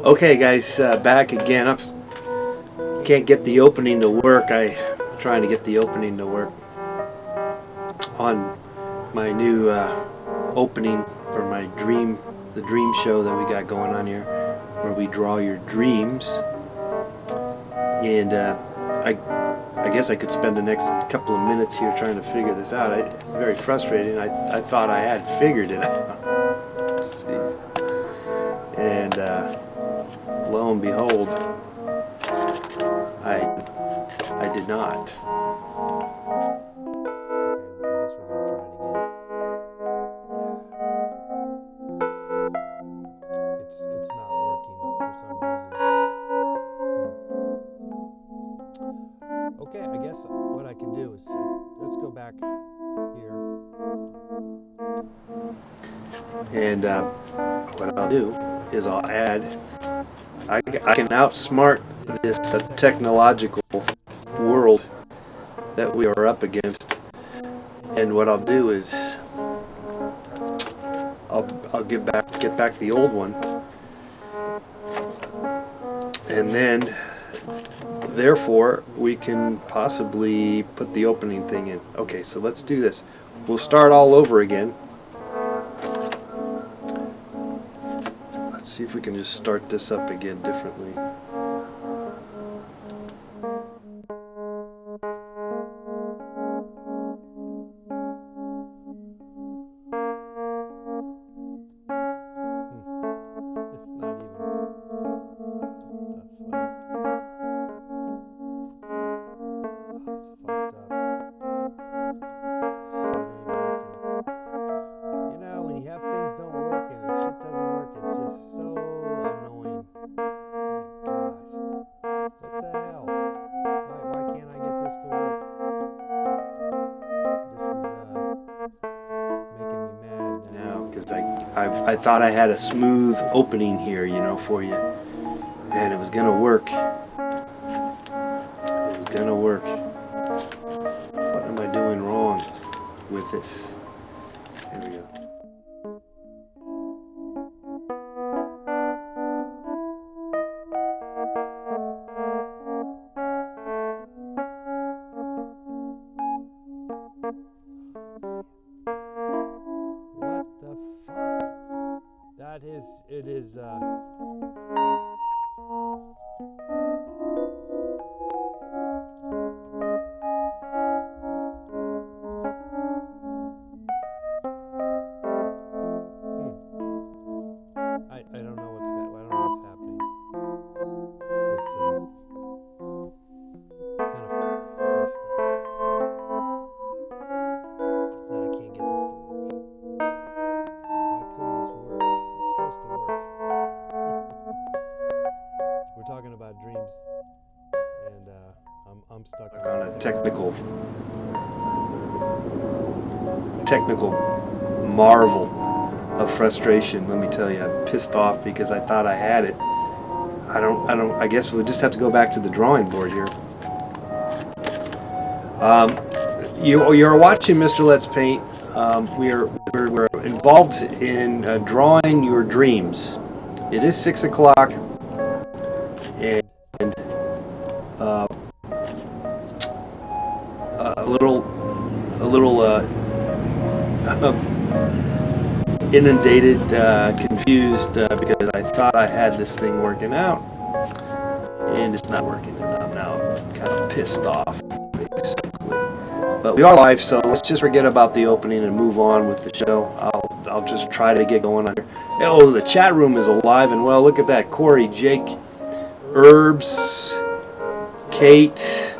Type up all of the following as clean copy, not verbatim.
Okay, guys, back again. I can't get the opening to work. I'm trying to get the opening to work on my new opening for my the dream show that we got going on here, where we draw your dreams. And I guess I could spend the next couple of minutes here trying to figure this out. It's very frustrating. I thought I had figured it out. Jeez. And lo and behold, I did not. It's not working for some reason. Okay, I guess what I can do is let's go back here, and what I'll do is I'll add. I can outsmart this technological world that we are up against, and what I'll do is I'll get back the old one, and then therefore we can possibly put the opening thing in. Okay, so let's do this. We'll start all over again. Let's see if we can just start this up again differently. It's not even. What the fuck? It's fucked up. Shit ain't working. You know, when you have things don't work and this shit doesn't work, it's just so annoying. Oh my gosh. What the hell? Why can't I get this to work? This is making me mad now, because I thought I had a smooth opening here, you know, for you. And it was gonna work. It was gonna work. What am I doing wrong with this? Here we go. What the fuck? It is, I don't know what's happening. It's kind of messed up that I can't get this to work. Why couldn't this work? It's supposed to work. We're talking about dreams, and I'm stuck on a technical marvel of frustration. Let me tell you, I'm pissed off because I thought I had it. I guess we'll just have to go back to the drawing board here. You're watching Mr. Let's Paint. We're involved in drawing your dreams. It is 6 o'clock, and a little inundated, confused, because I thought I had this thing working out, and it's not working, and I'm now kind of pissed off, basically. But we are live, so let's just forget about the opening and move on with the show. I'll just try to get going on here. Oh, the chat room is alive and well. Look at that. Corey, Jake, Herbs, Kate,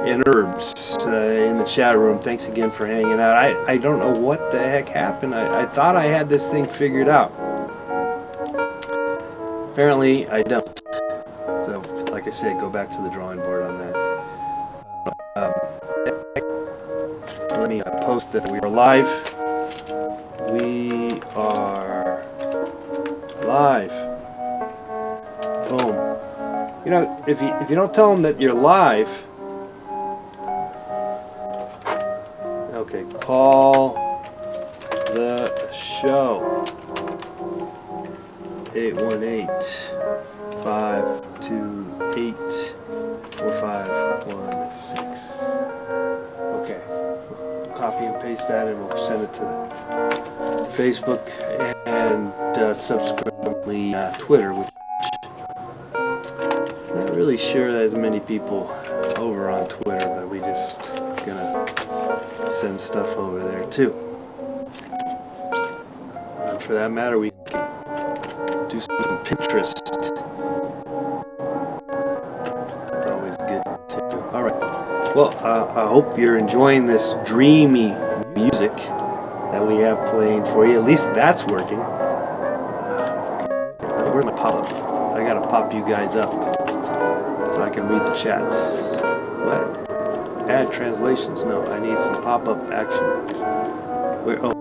and Herbs in the chat room. Thanks again for hanging out. I don't know what the heck happened. I thought I had this thing figured out. Apparently, I don't. So, like I said, go back to the drawing board on that. Let me post that we are live. We are live. Boom. You know, if you don't tell them that you're live, okay, call the show. 818-528-4516. Okay. We'll copy and paste that and we'll send it to Facebook and subsequently Twitter, which I'm not really sure there's many people over on Twitter, but we just gonna send stuff over there too. For that matter, we can do some Pinterest. Always good too. All right. Well, I hope you're enjoying this dreamy music that we have playing for you. At least that's working. Where's my pop-up? I gotta pop you guys up so I can read the chats. What? Add translations? No, I need some pop-up action. Where? Oh,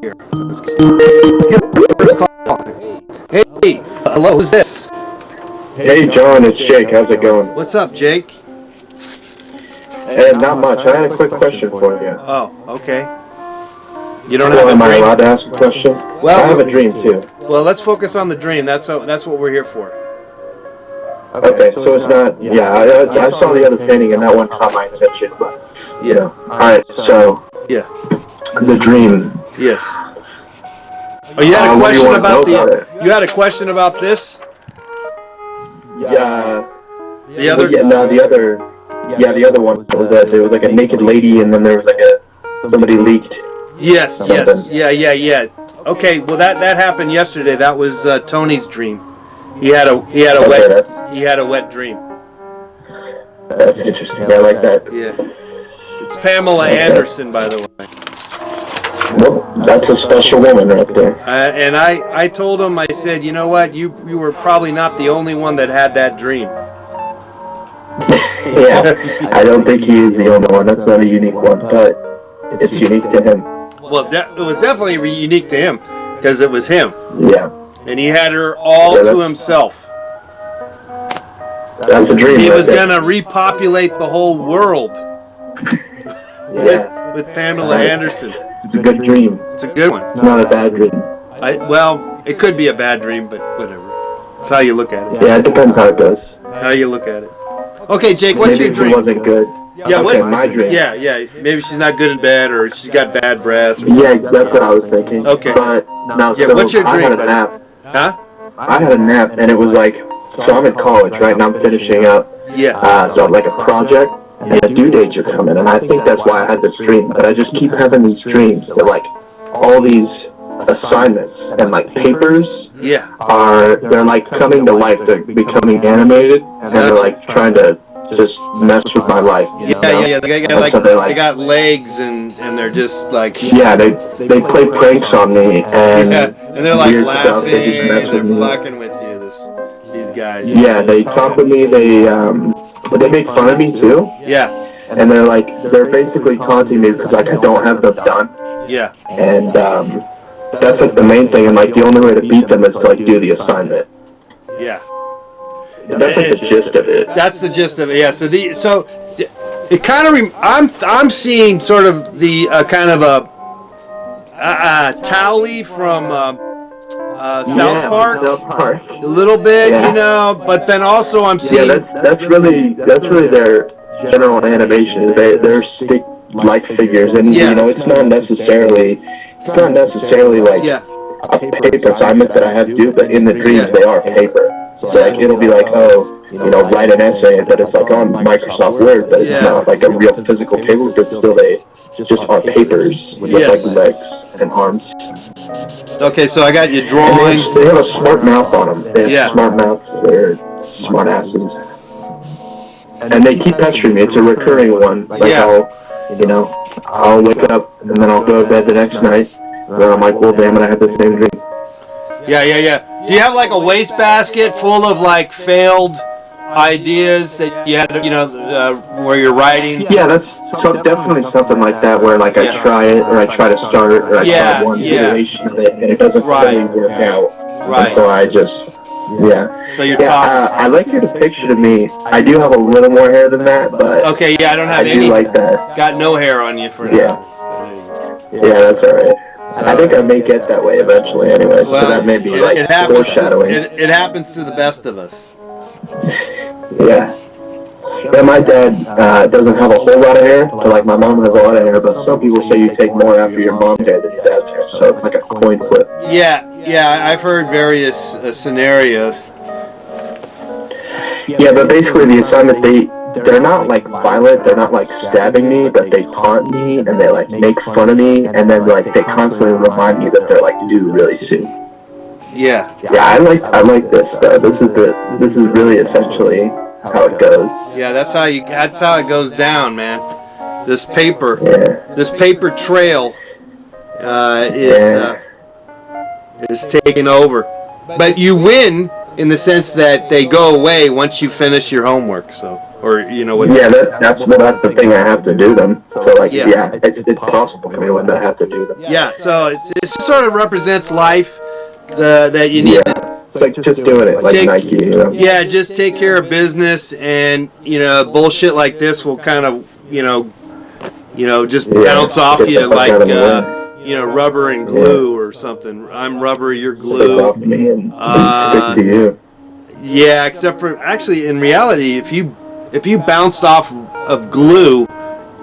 here. Let's get the first call. Hey, hello, who's this? Hey John, it's Jake. How's it going? What's up, Jake? Hey, not much. I had a quick question for you. Oh, okay. You don't have a Am I dream? allowed to ask a question? Well, I have a dream too. Well, let's focus on the dream. That's what we're here for. Okay, so it's not. Yeah, I saw the other painting and that one caught my attention, but you know. All right, so Yeah. the dream. Yes. Oh, you had a What do you question want to about know about it? You had a question about this? Yeah. The other? Yeah, no, the other. Yeah, the other one was that there was like a naked lady and then there was like somebody leaked. Yes. Something. Yeah. Okay. Well, that happened yesterday. That was Tony's dream. He had a wet dream. That's interesting. I like that. Yeah. It's Pamela Anderson, by the way. Well, that's a special woman right there. And I told him, I said, you know what? You were probably not the only one that had that dream. Yeah, I don't think he is the only one. That's not a unique one, but it's unique to him. Well, it was definitely unique to him because it was him. Yeah. And he had her all to himself. That's a dream. He right was there. going to repopulate the whole world Yeah. with Pamela Anderson. It's a good dream. It's a good one. It's not a bad dream. Well, it could be a bad dream, but whatever. It's how you look at it. Yeah, it depends how it goes. How you look at it. Okay, Jake, what's Maybe your dream? it wasn't good. Yeah, okay, my dream. Yeah. Maybe she's not good in bed, or she's got bad breath. Or Yeah, that's what I was thinking. Okay. But now, Yeah, so what's your I dream, had a buddy? nap. Huh? I had a nap, and it was like, so I'm in college, right, and I'm finishing up, Yeah. so like a project, and the due dates are coming, and I think that's why I had this dream. But I just keep having these dreams that like all these assignments and like papers Yeah. they're like coming to life. They're becoming animated, and they're like trying to just mess with my life. You know? Yeah. They got And so they're they got legs and they're just like yeah, they play pranks on me and and they're like weird laughing. stuff. They just mess They're with me. fucking with you. These guys. Yeah, they talk with me. They make fun of me too, Yeah. and they're basically taunting me because like I don't have them done, Yeah. and that's like the main thing. And like the only way to beat them is to like do the assignment. Yeah. That's like the gist of it. That's the gist of it. Yeah. So it kind of I'm seeing sort of the kind of a Towley from South Park. South Park. A little bit, Yeah. you know, but then also I'm Yeah, seeing that's really their general animation. They're stick like figures, and Yeah. you know it's not necessarily like yeah. a paper assignment that I have to do, but in the dreams Yeah. they are paper. So like it'll be like, oh, you know, write an essay, but it's like on Microsoft Word, but it's Yeah. not like a real physical paper, but still they just are papers with Yes. like legs and arms. Okay, so I got you And drawing. they have a smart mouth on them. They have Yeah. smart mouths. They're smart asses. And they keep pestering me. It's a recurring one. Like Yeah. I'll wake up and then I'll go to bed the next night. And then I'm like, well, damn it, I had the same dream. Yeah. Do you have like a wastebasket full of like failed ideas that you had, where you're writing? Yeah, that's definitely something like that where like I Yeah. try it or I try to start it or I Yeah, try one yeah. iteration of it and it doesn't Right. really work out. Right. And so I just, yeah. So you're Yeah, tossing. I like your depiction of me. I do have a little more hair than that, but Okay, yeah, I don't I have do any. like that. Got no hair on you for Yeah. now. Yeah, that's alright. I think I may get that way eventually anyway, so that may be like foreshadowing. It happens to the best of us. Yeah. Yeah, my dad doesn't have a whole lot of hair, so like my mom has a lot of hair, but some people say you take more after your mom's hair than your dad's hair, so it's like a coin flip. Yeah, I've heard various scenarios. Yeah, but basically the assignment, they're not like violent, they're not like stabbing me, but they taunt me and they like make fun of me, and then like they constantly remind me that they're like due really soon. Yeah. Yeah, I like this though. This is really essentially how it goes. Yeah, that's how it goes down, man. This paper trail is taking over. But you win in the sense that they go away once you finish your homework. So, or you know what? Yeah, that's the thing. I have to do them. So like, it's possible for me when I have to do them. Yeah, so it sort of represents life. That you need. It's like just doing it, like Nike, you know? Yeah, just take care of business, and bullshit like this will kind of, just bounce off you like, rubber and glue or something. I'm rubber, you're glue. Yeah, except for actually, in reality, if you bounced off of glue,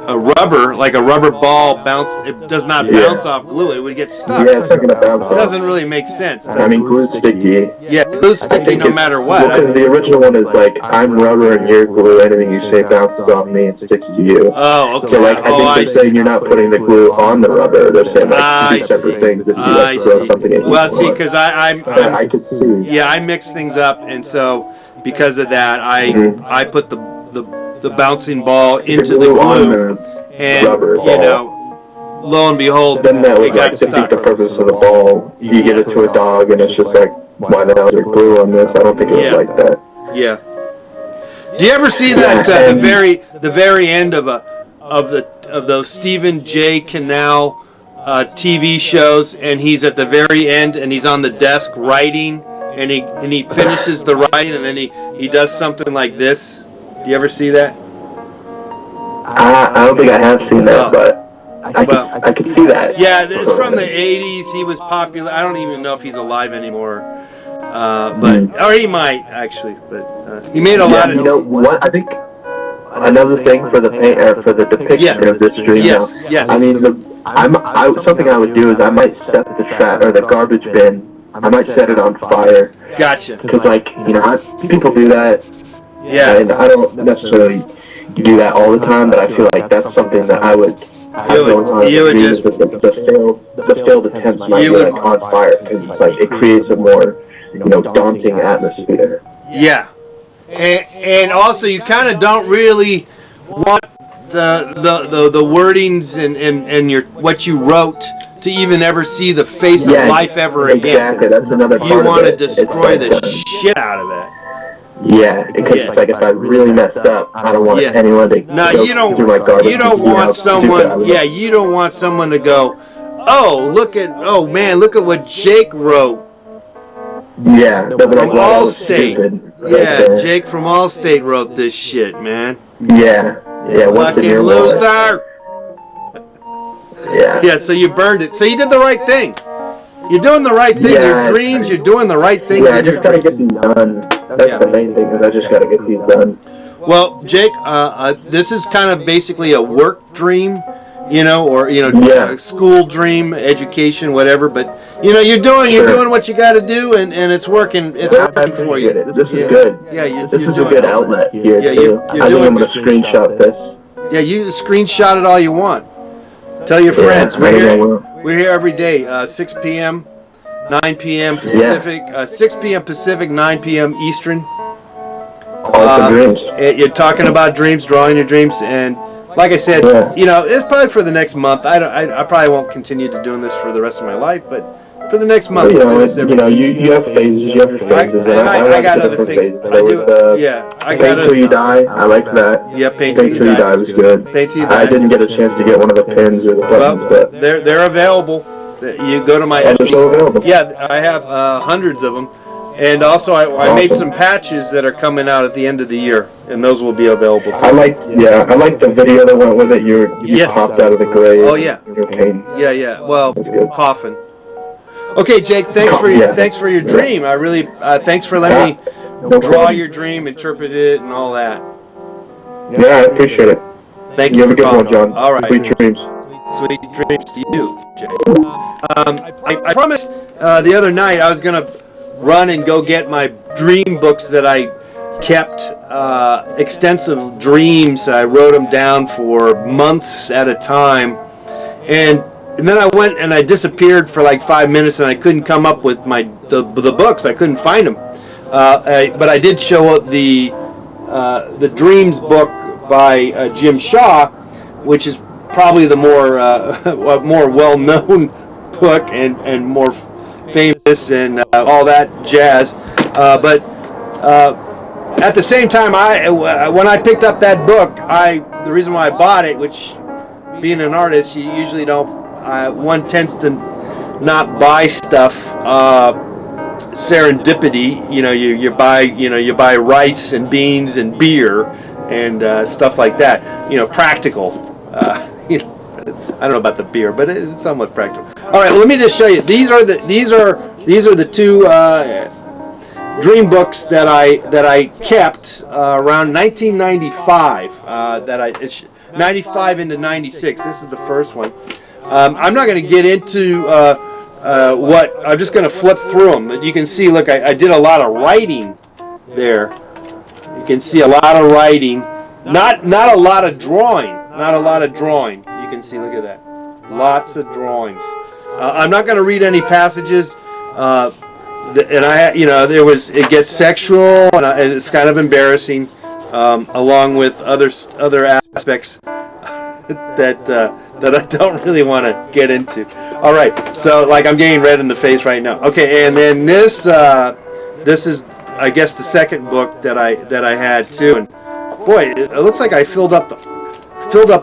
a rubber, like a rubber ball, it does not bounce off glue. It would get stuck. Yeah, it's not gonna bounce off. It doesn't really make sense. I mean, glue's sticky. Yeah, glue's sticky no matter what. Because the original one is like, I'm rubber and you're glue. Anything you say bounces off me and sticks to you. Oh, okay. So like, I think they're saying you're not putting the glue on the rubber. They're saying like two separate things. If you like throw something in. Well, see, because I could see. Yeah, I mix things up, and so because of that, I put the bouncing ball into the glue, and lo and behold, then that would got like defeat stuck. the purpose of the ball. You give it to a dog, and it's just like, why the hell is there glue on this? I don't think it was like that. Yeah. Do you ever see that the very end of those Stephen J. Cannell TV shows, and he's at the very end, and he's on the desk writing, and he finishes the writing, and then he does something like this? Do you ever see that? I don't think I have seen that, but I could see that. Yeah, it's from the 80s. He was popular. I don't even know if he's alive anymore. Or he might, actually. But he made a lot of... You know what? I think another thing for the depiction of this dream. Yes. I mean, something I would do is I might set the garbage bin. I might set it on fire. Gotcha. Because people do that. Yeah. And I don't necessarily do that all the time, but I feel like that's something that I would You would just... The failed attempts might be like on fire, because like it creates a more, daunting atmosphere. Yeah. And also you kind of don't really want the wordings and your what you wrote to even ever see the face of life ever again. Exactly, that's another part. You want to destroy the shit out of that. Yeah, because it's like if I really messed up, I don't want anyone to go through my garbage. You don't want someone. Yeah, you don't want someone to go, oh man, look at what Jake wrote. Yeah, from Allstate. Yeah, Jake from Allstate wrote this shit, man. Yeah. Fucking loser. Yeah. So you burned it. So you did the right thing. You're doing the right thing. Your dreams, you're doing the right things. Yeah, I just gotta get these done. That's the main thing, is I just gotta get these done. Well, Jake, this is kind of basically a work dream, or a school dream, education, whatever. But you're doing what you got to do, and it's working. It's working for you. This is good. Yeah, this is a good outlet here. Yeah, I think I'm gonna screenshot this. Yeah, you screenshot it all you want. Tell your friends. We're here every day, 6 p.m., 9 p.m. Pacific, 6 p.m. Pacific, 9 p.m. Eastern. Dreams. You're talking about dreams, drawing your dreams, and like I said, it's probably for the next month. I probably won't continue to doing this for the rest of my life, but for the next month, you have phases. You have phases. I got other things. I got Paint Till You Die. I like that. Yeah, Paint Till You Die was good. Paint Till You Die. I didn't get a chance to get one of the pins or the buttons, but they're available. You go to my Etsy. Yeah, I have hundreds of them, And also, I made some patches that are coming out at the end of the year, and those will be available too. I like the video that went with it. You Yes. popped out of the grave. Oh, yeah. You're painting. Yeah. Well, That's good. coffin. Okay, Jake. Thanks for your dream. I really thanks for letting me No draw problem. your dream, interpret it, and all that. Yeah, I appreciate it. Thank You you have a for good calling. one, John. All right. Sweet dreams. Sweet dreams to you, Jake. I promised the other night I was gonna run and go get my dream books that I kept. Extensive dreams. I wrote them down for months at a time, and then I went and I disappeared for like 5 minutes, and I couldn't come up with the books. I couldn't find them, but I did show up the Dreams book by Jim Shaw, which is probably the more well-known book and more famous and all that jazz. But at the same time, when I picked up that book, the reason why I bought it, which being an artist, you usually don't. One tends to not buy stuff serendipity. You buy rice and beans and beer and stuff like that. Practical. I don't know about the beer, but it's somewhat practical. All right, well, let me just show you. These are the two dream books that I kept around 1995. 95 into 96. This is the first one. I'm not going to get into what. I'm just going to flip through them. But you can see. Look, I did a lot of writing there. You can see a lot of writing. Not a lot of drawing. Not a lot of drawing. You can see. Look at that. Lots of drawings. I'm not going to read any passages. And it gets sexual, and it's kind of embarrassing, along with other aspects that I don't really want to get into. All right, so like I'm getting red in the face right now. Okay, and then this is, I guess, the second book that I had too, and boy, it looks like I filled up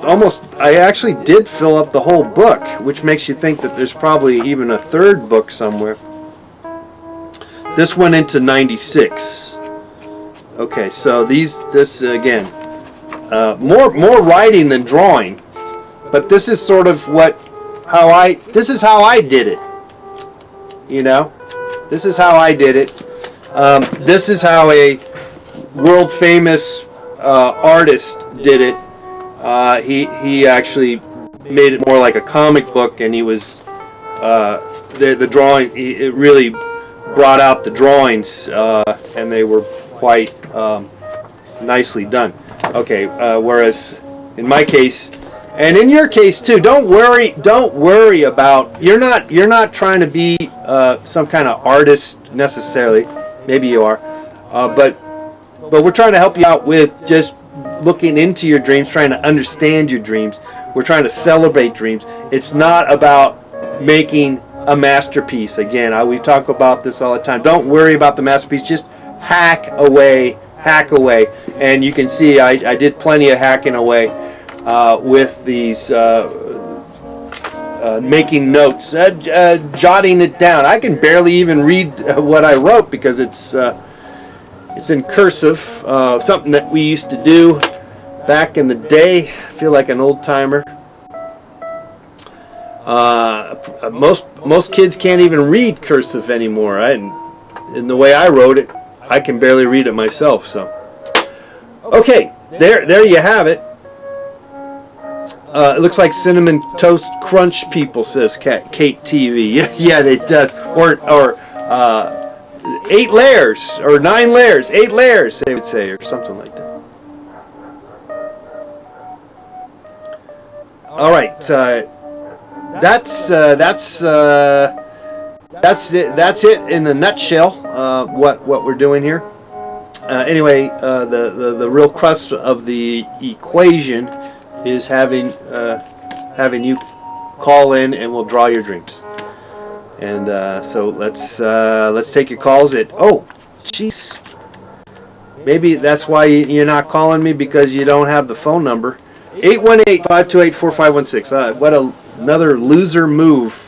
almost. I actually did fill up the whole book, which makes you think that there's probably even a third book somewhere. This went into 96. Okay, so this again, more writing than drawing, but this is sort of this is how I did it. This is how I did it. This is how a world famous artist did it. He actually made it more like a comic book, and he was the drawing. It really brought out the drawings, and they were quite nicely done. Okay, whereas in my case, and in your case too, don't worry about. You're not trying to be some kind of artist necessarily. Maybe you are, but we're trying to help you out with just looking into your dreams, trying to understand your dreams. We're trying to celebrate dreams. It's not about making a masterpiece. Again, we talk about this all the time. Don't worry about the masterpiece. Just hack away. And you can see I did plenty of hacking away with these making notes, jotting it down. I can barely even read what I wrote because it's in cursive. Something that we used to do back in the day. I feel like an old timer. Most kids can't even read cursive anymore. And the way I wrote it, I can barely read it myself. So, okay, there you have it. It looks like Cinnamon Toast Crunch people, says Kate TV. Yeah, it does. Or 8 layers or 9 layers, 8 layers, they would say, or something like that. All right. That's it in a nutshell. What we're doing here. Anyway, the real crux of the equation is having you call in, and we'll draw your dreams. And so let's take your calls at. Oh, jeez. Maybe that's why you're not calling me, because you don't have the phone number. 818-528-4516. What another loser move.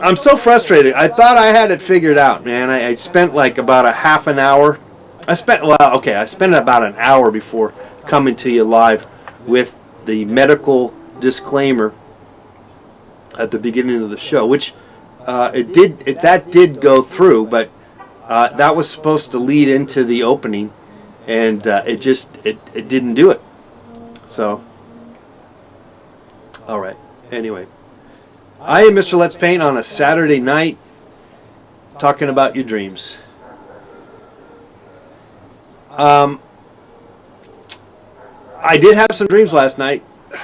I'm so frustrated. I thought I had it figured out, man. I spent like about a half an hour. I spent about an hour before coming to you live with the medical disclaimer at the beginning of the show, which that did go through, but that was supposed to lead into the opening, and it didn't do it. So, all right. Anyway, I am Mr. Let's Paint on a Saturday night, talking about your dreams. I did have some dreams last night, but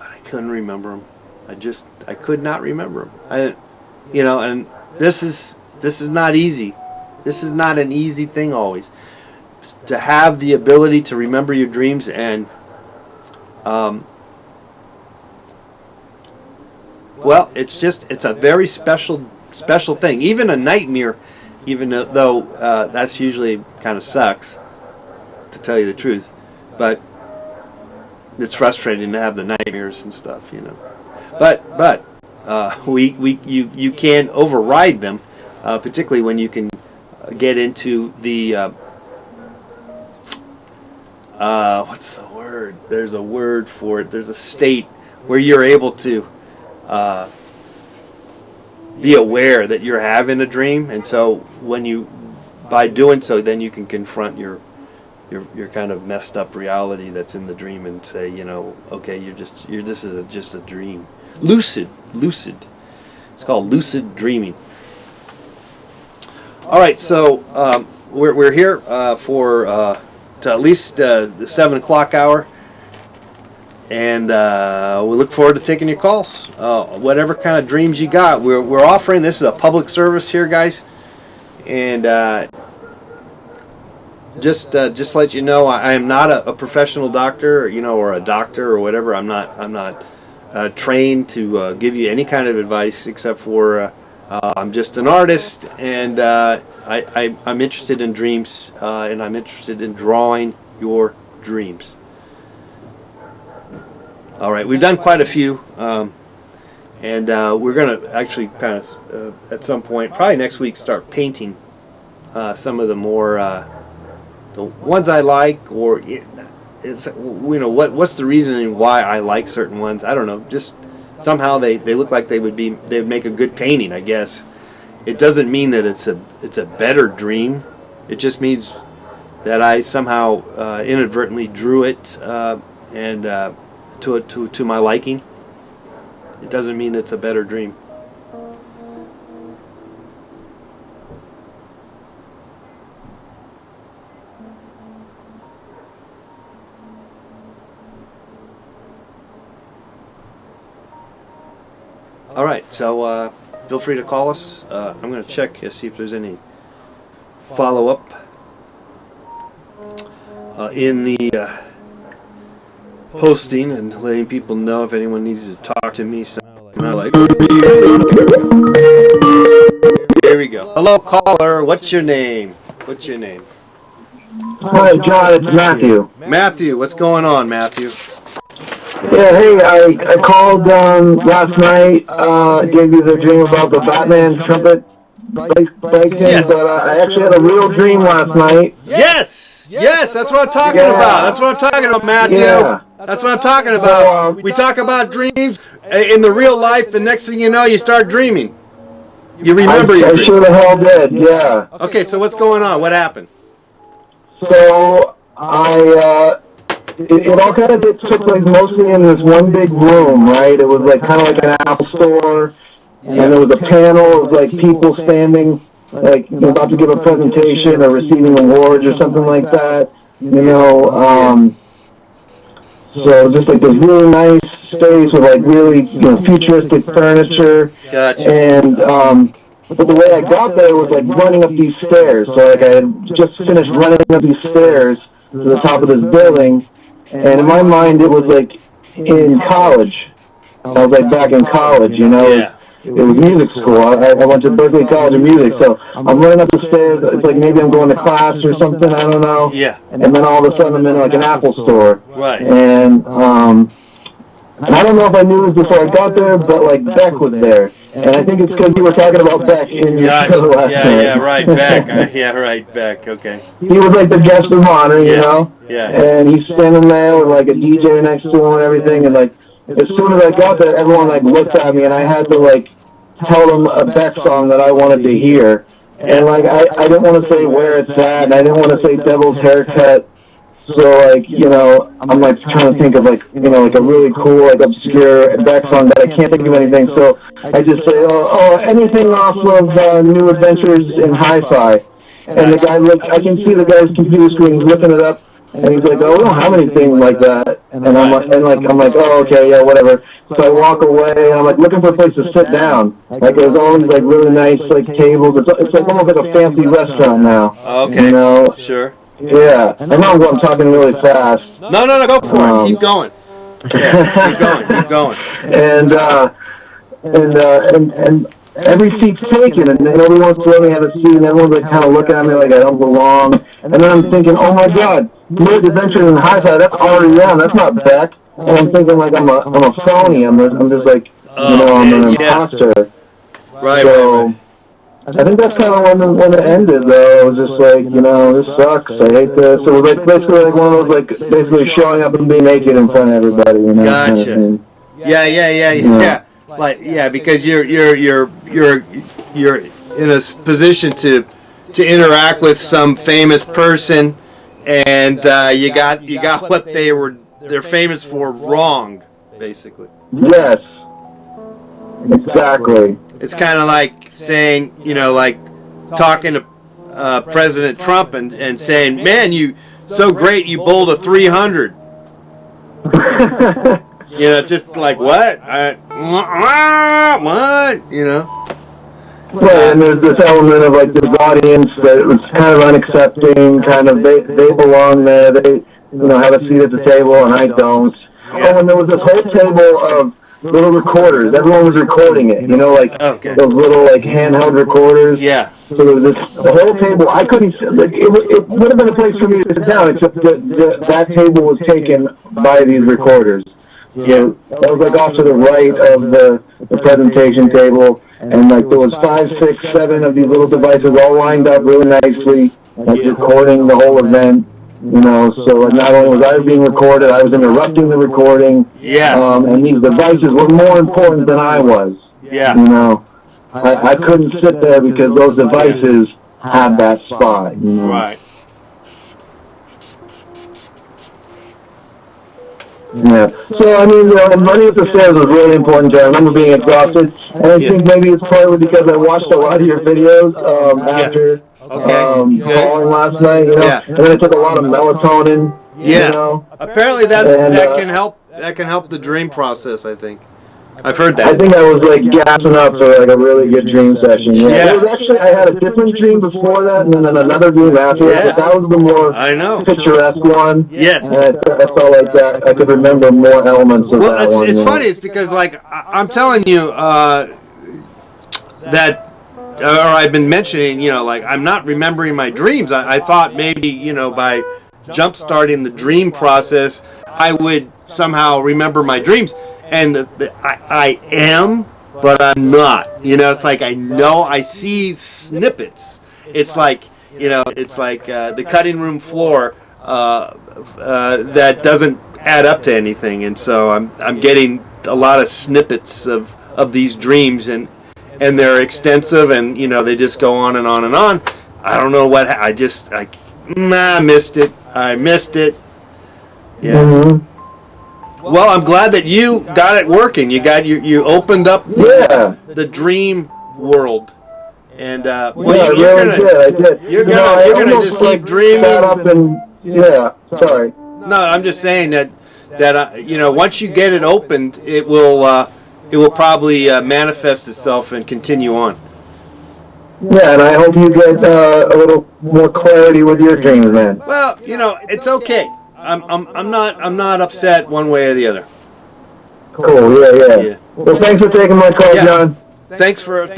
I couldn't remember them. I could not remember them. And this is not easy. This is not an easy thing always. To have the ability to remember your dreams, and well, it's a very special thing. Even a nightmare, even though that's usually kind of sucks, to tell you the truth, but it's frustrating to have the nightmares and stuff, But you can override them, particularly when you can get into the what's the word? There's a word for it. There's a state where you're able to be aware that you're having a dream, and so by doing so, then you can confront your kind of messed up reality that's in the dream and say, okay, this is just a dream. Lucid. It's called lucid dreaming. All right, so we're here for to at least the 7 o'clock hour, and we look forward to taking your calls. Whatever kind of dreams you got, we're offering. This is a public service here, guys, and just to let you know, I am not a professional doctor, or a doctor or whatever. I'm not trained to give you any kind of advice, except for I'm just an artist, and I'm interested in dreams, and I'm interested in drawing your dreams. All right, we've done quite a few, and we're going to actually kind of, at some point, probably next week, start painting some of the more, the ones I like, or what's the reasoning why I like certain ones? I don't know. Just somehow they look like they would make a good painting, I guess. It doesn't mean that it's a better dream. It just means that I somehow inadvertently drew it and to my liking. It doesn't mean it's a better dream. All right, so feel free to call us. I'm going to check to see if there's any follow-up in the posting, and letting people know if anyone needs to talk to me. So I'm like, here we go. Hello, caller. What's your name? Hi, John. It's Matthew. Matthew, what's going on, Matthew? Yeah, hey, I called last night, gave you the dream about the Batman trumpet breaking, Yes. but I actually had a real dream last night. Yes, that's what I'm talking about. That's what I'm talking about, Matthew. Yeah. That's what I'm talking about. We talk about dreams in the real life, and next thing you know, you start dreaming. You remember your I dream. sure the hell did, yeah. Okay, so what's going on? What happened? So, it all kind of took place mostly in this one big room, right? It was like kind of like an Apple store, and there was a panel of like people standing, like about to give a presentation or receiving awards or something like that, So just like this really nice space with like really futuristic furniture. Gotcha. And but the way I got there was like running up these stairs. So like I had just finished running up these stairs to the top of this building, and in my mind it was like in college. I was like back in college, Yeah. It was music school. I went to Berkeley College of Music, so I'm running up the stairs. It's like maybe I'm going to class or something. I don't know. Yeah. And then all of a sudden I'm in like an Apple store. Right. And And I don't know if I knew this before I got there, but like Beck was there, and I think it's because you were talking about Beck in your Gosh, show last night. yeah, right, Beck. Yeah, right, Beck. Okay. He was like the guest of honor, you know? Yeah. And he's standing there with like a DJ next to him and everything, and like as soon as I got there, everyone like looked at me, and I had to like tell them a Beck song that I wanted to hear. And like I didn't want to say Where It's At, and I didn't want to say Devil's Haircut. So like, you know, I'm like trying to think of like, you know, like a really cool, like obscure Beck song, but I can't think of anything. So I just say, anything off of New Adventures in Hi-Fi. And the guy I can see the guy's computer screen, he's looking it up, and he's like, we don't have anything like that. And I'm like, oh, okay, yeah, whatever. So I walk away, and I'm like looking for a place to sit down. Like there's always like really nice like tables. It's like almost like a fancy restaurant now. Okay. You know? Sure. Yeah, I know I'm talking really fast. No, go for it. Keep going. Yeah, keep going. And every seat's taken, and nobody wants to let me have a seat, and everyone's like kind of looking at me like I don't belong. And then I'm thinking, oh my God, New Adventures in Hi-Fi, that's already on. That's not Beck. And I'm thinking like I'm a phony. I'm just like I'm an imposter. Right. So, I think that's kind of when it ended, though. It was just like, this sucks. I hate this. It was like basically like one of those like basically showing up and being naked in front of everybody. Gotcha. Kind of Yeah. Like because you're in a position to interact with some famous person, and you got what they're famous for wrong, basically. Yes. Exactly. It's kind of like saying, like talking to President Trump and saying, man, you so great, you bowled a 300. Just like, what? What? Yeah, and there's this element of like this audience that was kind of unaccepting, kind of they belong there, they have a seat at the table and I don't. Yeah. Oh, and there was this whole table of little recorders. Everyone was recording it, those little like handheld recorders. Yeah. So there was the whole table. I couldn't. It would have been a place for me to sit down, except that table was taken by these recorders. Yeah. That was like off to the right of the presentation table, and like there was 5, 6, 7 of these little devices all lined up really nicely, like recording the whole event. So like not only was I being recorded, I was interrupting the recording. Yeah. And these devices were more important than I was. Yeah. I couldn't sit there because those devices had that spot. Right. Yeah. So, and running up the stairs was really important to me. I remember being exhausted, and I think maybe it's probably because I watched a lot of your videos after falling last night, and then I took a lot of melatonin. Yeah. Apparently that can help the dream process, I think. I've heard that. I think I was like gassing up for like a really good dream session. Yeah. It was actually, I had a different dream before that, and then another dream after that. But that was the more picturesque one. Yes. And I felt like that I could remember more elements of that one. It's funny. It's because like I'm telling you that, or I've been mentioning, like I'm not remembering my dreams. I thought maybe by jump starting the dream process, I would somehow remember my dreams. And I am, but I'm not. It's like I see snippets. It's like the cutting room floor that doesn't add up to anything. And so I'm getting a lot of snippets of these dreams, and they're extensive, and they just go on and on and on. I don't know what I missed it. I missed it. Yeah. Mm-hmm. Well, I'm glad that you got it working. You opened up the dream world, and you're gonna just keep dreaming. Sorry. No, I'm just saying that once you get it opened, it will probably manifest itself and continue on. Yeah, and I hope you get a little more clarity with your dreams, man. Well, it's okay. I'm not upset one way or the other. Cool. Yeah. Well, thanks for taking my call, John. Thanks for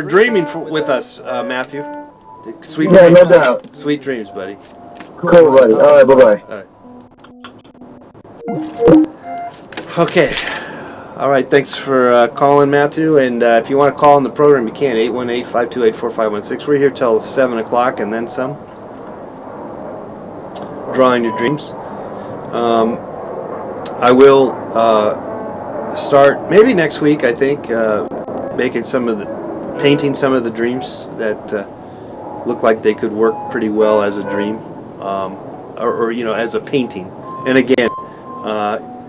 dreaming with us, Matthew. Sweet dreams. No doubt. Sweet dreams, buddy. Cool, buddy. All right, bye-bye. All right. Okay. All right. Thanks for calling, Matthew. And if you want to call in the program, you can. 818-528-4516. We're here till 7 o'clock and then some. Drawing your dreams. I will start maybe next week, I think, painting some of the dreams that look like they could work pretty well as a dream, or as a painting. And again,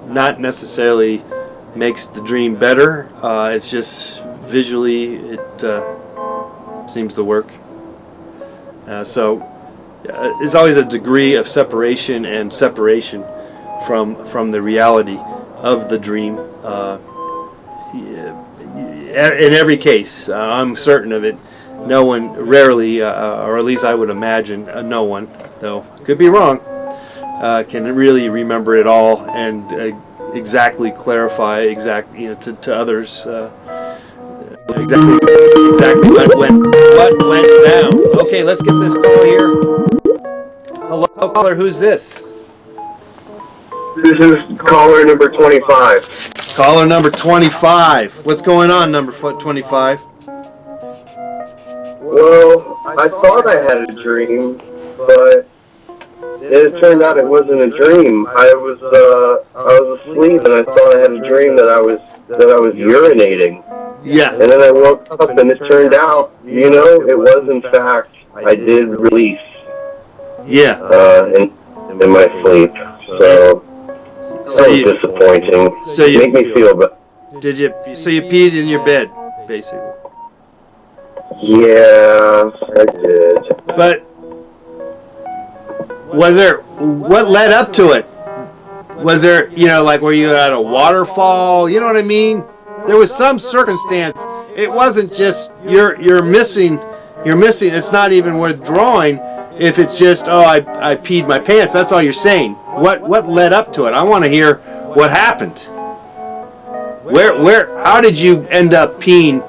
not necessarily makes the dream better. It's just visually it seems to work. So there's always a degree of separation and separation from the reality of the dream. In every case, I'm certain of it. No one, rarely, or at least I would imagine, no one, though could be wrong, can really remember it all and exactly clarify to others exactly what went down. Okay, let's get this call here. Hello, caller. Who's this? This is caller number 25. Caller number 25. What's going on, number 25? Well, I thought I had a dream, but it turned out it wasn't a dream. I was asleep and I thought I had a dream that I was urinating. Yeah. And then I woke up and it turned out, it was in fact I did release. Yeah. In my sleep. So that was disappointing. So you make me feel bad. Did you? So you peed in your bed, basically. Yeah, I did. But what led up to it? Was there, like were you at a waterfall? You know what I mean? There was some circumstance. It wasn't just you're missing. It's not even worth drawing if it's just I peed my pants. That's all you're saying. What led up to it? I want to hear what happened. How did you end up peeing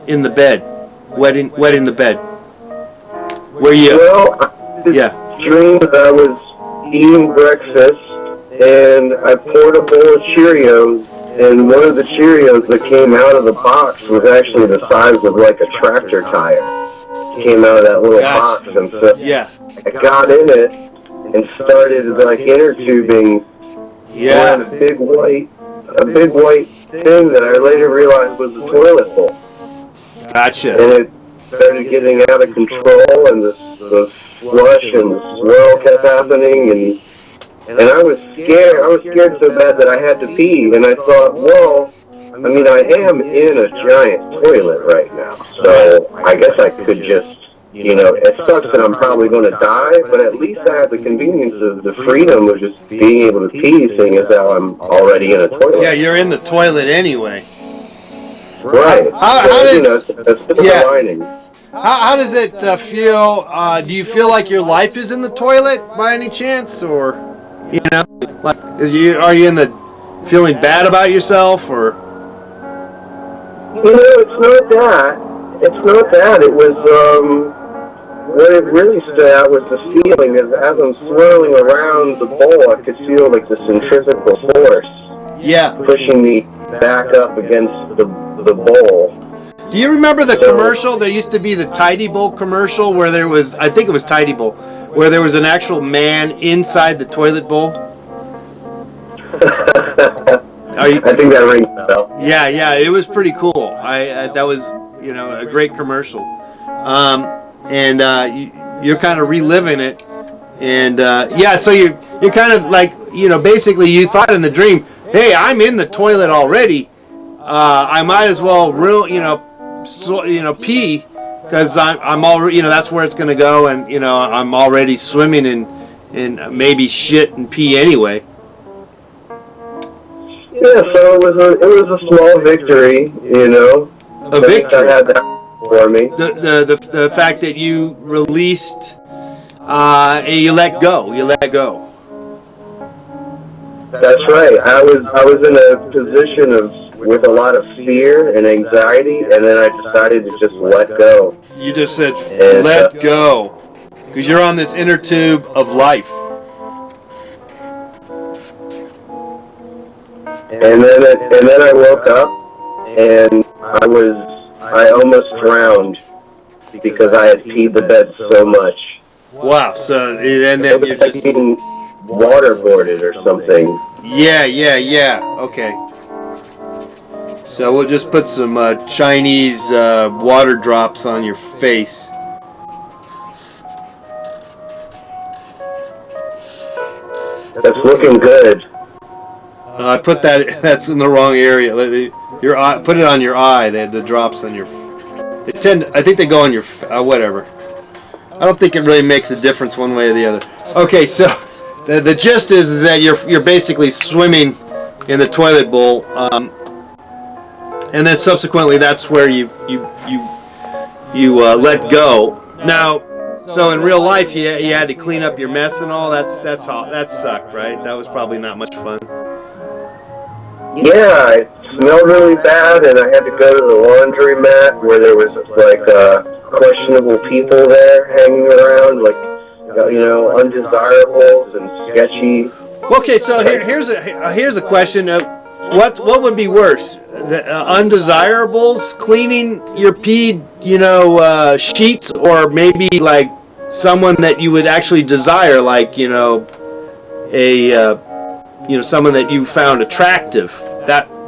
in the bed? Wet in the bed. Were you? Well, I dreamed that I was eating breakfast and I poured a bowl of Cheerios, and one of the Cheerios that came out of the box was actually the size of like a tractor tire. It came out of that little box, and so I got in it and started like inner tubing on a big white thing that I later realized was a toilet bowl. Gotcha. And it started getting out of control, and the flush and the swirl kept happening, and I was scared. I was scared so bad that I had to pee, and I thought, well, I mean, I am in a giant toilet right now, so I guess I could just, it sucks that I'm probably going to die, but at least I have the convenience of the freedom of just being able to pee, seeing as how I'm already in a toilet. Yeah, you're in the toilet anyway. Right. How does it feel? Do you feel like your life is in the toilet by any chance, or like are you feeling bad about yourself, or? It's not that. It's not that. It was what it really stood out was the feeling as I'm swirling around the bowl, I could feel like the centrifugal force. Yeah. Pushing me back up against the bowl. Do you remember the commercial? There used to be the Tidy Bowl commercial where there was, I think it was Tidy Bowl, where there was an actual man inside the toilet bowl. I think that rings a bell. Yeah, it was pretty cool. That was, a great commercial. And you're kind of reliving it. And so you're kind of like, basically you thought in the dream, hey, I'm in the toilet already. I might as well, pee, because I'm already, that's where it's going to go, and I'm already swimming in maybe shit and pee anyway. Yeah, so it was a small victory, A victory. That had that for me. The fact that you released and you let go. That's right. I was in a position with a lot of fear and anxiety, and then I decided to just let go. You just said, let go. Because you're on this inner tube of life. and then I woke up, and I almost drowned because I had peed the bed so much. Wow. So and It then was you're like just being waterboarded or something. yeah. Okay. So we'll just put some Chinese water drops on your face. That's looking good. I put that. That's in the wrong area. Your eye. Put it on your eye. The drops on your. I think they go on your. Whatever. I don't think it really makes a difference one way or the other. Okay, so the gist is that you're basically swimming in the toilet bowl, and then subsequently that's where you let go. Now, so in real life you had to clean up your mess and all. That's all. That sucked, right? That was probably not much fun. Yeah, it smelled really bad, and I had to go to the laundromat where there was like questionable people there hanging around, like undesirables and sketchy. Okay, so here's a question. What would be worse, the undesirables cleaning your peed, sheets, or maybe like someone that you would actually desire, like someone that you found attractive?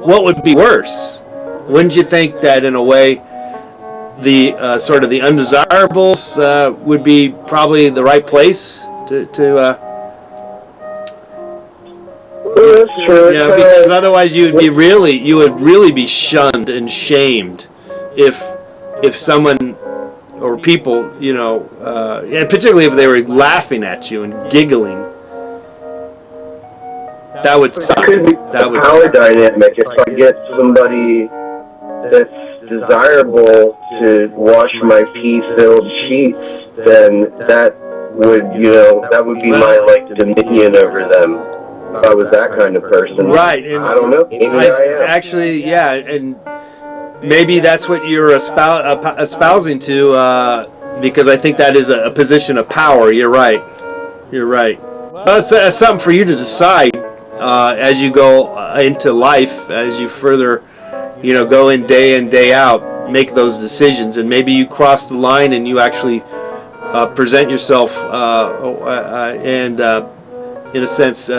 What would be worse? Wouldn't you think that in a way the sort of the undesirables would be probably the right place to Well, that's true. because otherwise you would really be shunned and shamed if someone or people, and particularly if they were laughing at you and giggling. That would suck. It could be That a would power suck. dynamic. If I get somebody that's desirable to wash my pee-filled sheets, then that would be my dominion over them. If I was that kind of person, Right, and I don't know. Maybe I am. actually, yeah, and maybe that's what you're espousing to, because I think that is a position of power. You're right. Well, it's something for you to decide as you go into life, as you further, go in day out, make those decisions, and maybe you cross the line and you actually present yourself and, in a sense,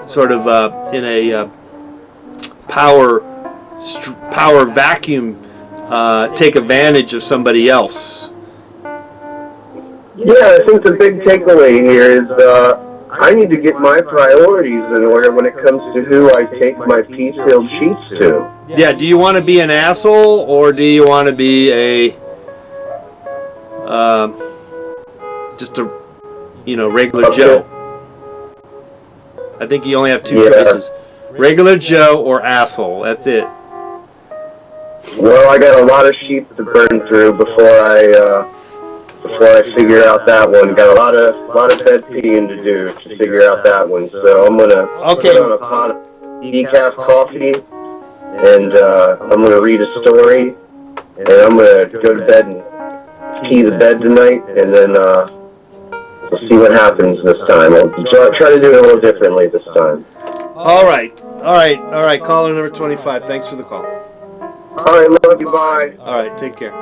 sort of in a power vacuum, take advantage of somebody else. Yeah, I think the big takeaway here is I need to get my priorities in order when it comes to who I take my pee-filled sheets to. Yeah, do you want to be an asshole, or do you want to be just a regular Joe? I think you only have two choices: regular Joe or asshole. That's it. Well, I got a lot of sheep to burn through before I figure out that one. Got a lot of bed peeing to do to figure out that one. So I'm gonna put on a pot of decaf coffee, and I'm gonna read a story, and I'm gonna go to bed and pee the bed tonight, and then we'll see what happens this time. I'll try to do it a little differently this time. All right. Caller number 25. Thanks for the call. All right, love you. Bye. All right, take care.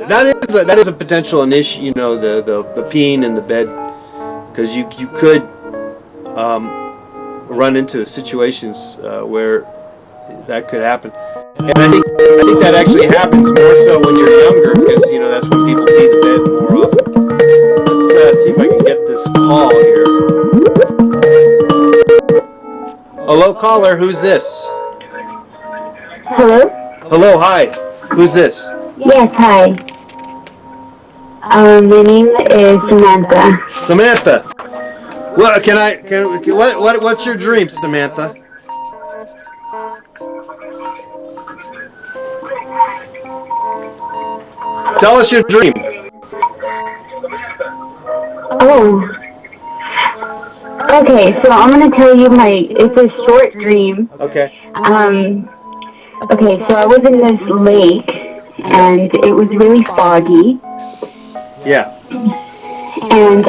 That is a potential issue, the peeing in the bed, because you could run into situations where that could happen, and I think that actually happens more so when you're younger, because that's when people pee the bed more often. Let's see if I can get this call here. Hello, caller. Who's this? Hello? Hello, hi. Who's this? Yes, hi. My name is Samantha. Samantha. What's your dream, Samantha? Tell us your dream. Oh. Okay, so I'm gonna tell you it's a short dream. Okay. Okay, so I was in this lake, and it was really foggy. Yeah. And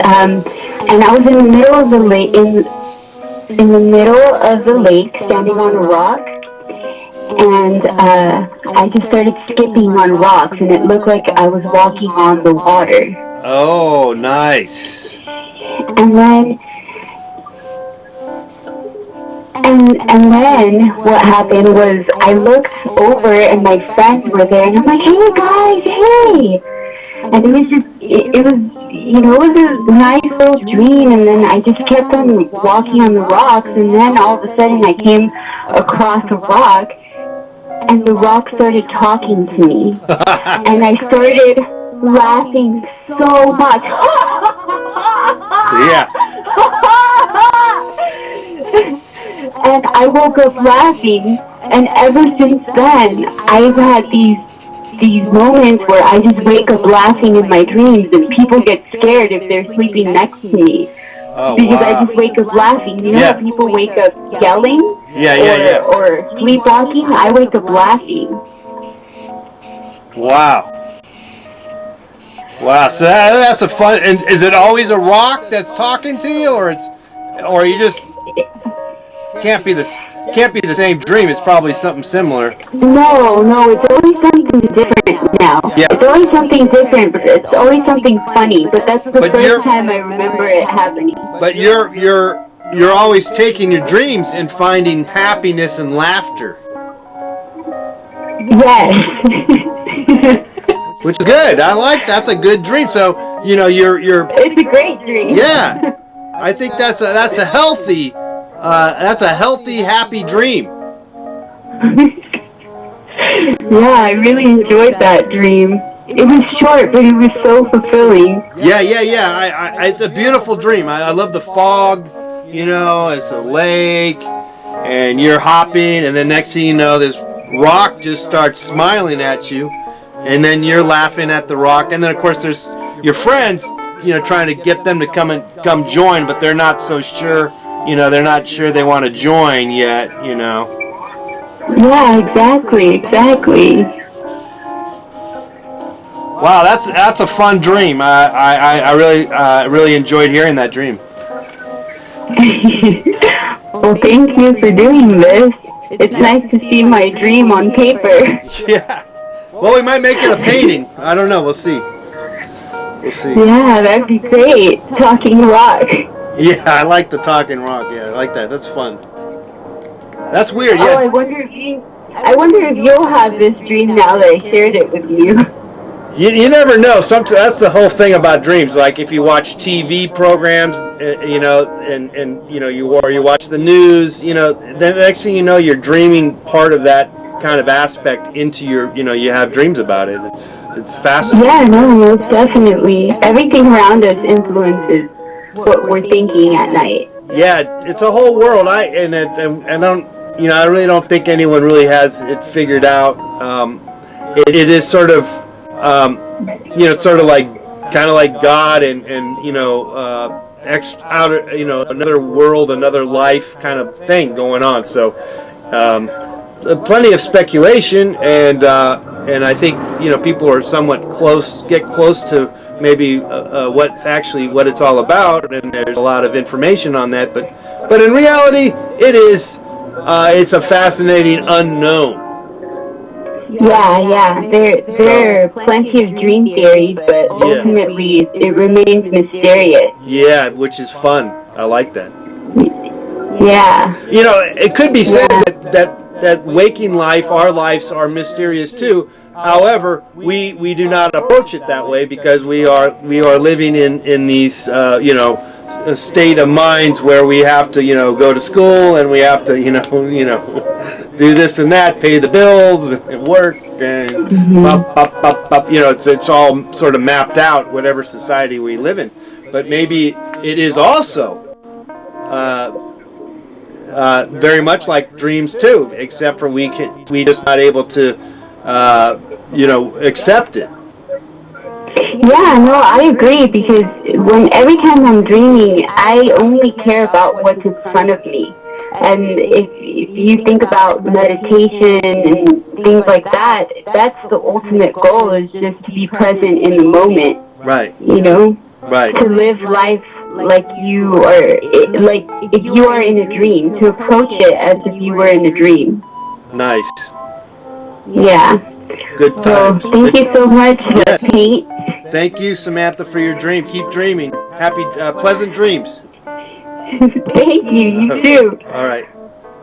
and I was in the middle of the lake, in the middle of the lake, standing on a rock, and I just started skipping on rocks, and it looked like I was walking on the water. Oh, nice. And then, and then what happened was I looked over and my friends were there, and I'm like, hey guys, hey! And it was just, it was, you know, it was a nice little dream, and then I just kept on walking on the rocks, and then all of a sudden I came across a rock, and the rock started talking to me, and I started laughing so much. Yeah. And I woke up laughing, and ever since then, I've had these moments where I just wake up laughing in my dreams, and people get scared if they're sleeping next to me. Oh, Because wow. I just wake up laughing. You know Yeah. how people wake up yelling? Yeah. Or sleepwalking? I wake up laughing. Wow. Wow. So that's a fun. And is it always a rock that's talking to you, or you just can't be the same dream? It's probably something similar. No, it's always something different now. Yeah. It's always something different, but it's always something funny. But that's the But you're- first time I remember it happening. But you're always taking your dreams and finding happiness and laughter, Yes. which is good. I like that's a good dream. So you know you're It's a great dream. yeah. I think that's a healthy happy dream. Yeah, I really enjoyed that dream. It was short, but it was so fulfilling. Yeah. I it's a beautiful dream. I love the fog. You know, it's a lake, and you're hopping, and then next thing you know, this rock just starts smiling at you, and then you're laughing at the rock, and then of course there's your friends, you know, trying to get them to come join, but they're not so sure. You know, they're not sure they want to join yet. You know. Yeah, exactly. Wow, that's a fun dream. I really enjoyed hearing that dream. Well, thank you for doing this. It's nice to see my dream on paper. Yeah. Well, we might make it a painting. I don't know. We'll see. We'll see. Yeah, that'd be great. Talking rock. Yeah, I like the talking rock. Yeah, I like that. That's fun. That's weird. Oh, I Yeah. wonder if you'll have this dream now that I shared it with you. You never know. Sometimes that's the whole thing about dreams. Like if you watch TV programs, you know, and you know you watch the news, you know, then the next thing you know, you're dreaming part of that kind of aspect into your, you know, you have dreams about it. It's fascinating. Yeah, no, most definitely. Everything around us influences what we're thinking at night. Yeah, it's a whole world. I don't, you know, I really don't think anyone really has it figured out. It is sort of, you know, sort of like, kind of like God and you know, outer, you know, another world, another life kind of thing going on. So, plenty of speculation, and I think, you know, people are somewhat get close to maybe what it's all about, and there's a lot of information on that, but in reality, it's a fascinating unknown. Yeah. There are plenty of dream theories, but ultimately it remains mysterious. Yeah, which is fun. I like that. Yeah. You know, it could be said that waking life, our lives are mysterious too. However, we do not approach it that way because we are living in these you know, a state of minds where we have to, you know, go to school and we have to, you know do this and that, pay the bills and work and you know, it's all sort of mapped out, whatever society we live in. But maybe it is also very much like dreams too, except for we just not able to you know, accept it. Yeah, no, I agree, because every time I'm dreaming, I only care about what's in front of me. And if you think about meditation and things like that, that's the ultimate goal, is just to be present in the moment. Right. You know? Right. To live life like you are, like if you are in a dream, to approach it as if you were in a dream. Nice. Yeah. Good So times. thank you so much, Yes. Pete. Thank you, Samantha, for your dream. Keep dreaming. Happy, pleasant dreams. Thank you. You too. All right.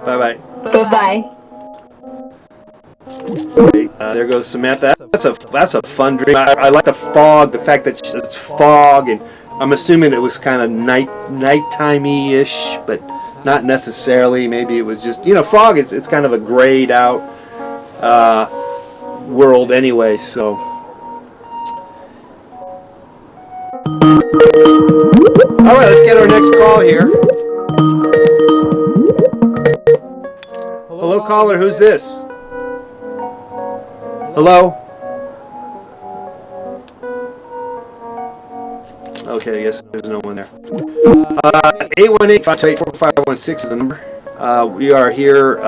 Bye-bye. Bye-bye. There goes Samantha. That's a fun dream. I like the fog, the fact that it's fog, and I'm assuming it was kind of nightimey-ish, but not necessarily. Maybe it was just, fog is it's kind of a grayed out world anyway. So. All right, let's get our next call here. Hello, caller. Who's this? Hello? Okay, I guess there's no one there. 818-528-4516 is the number. We are here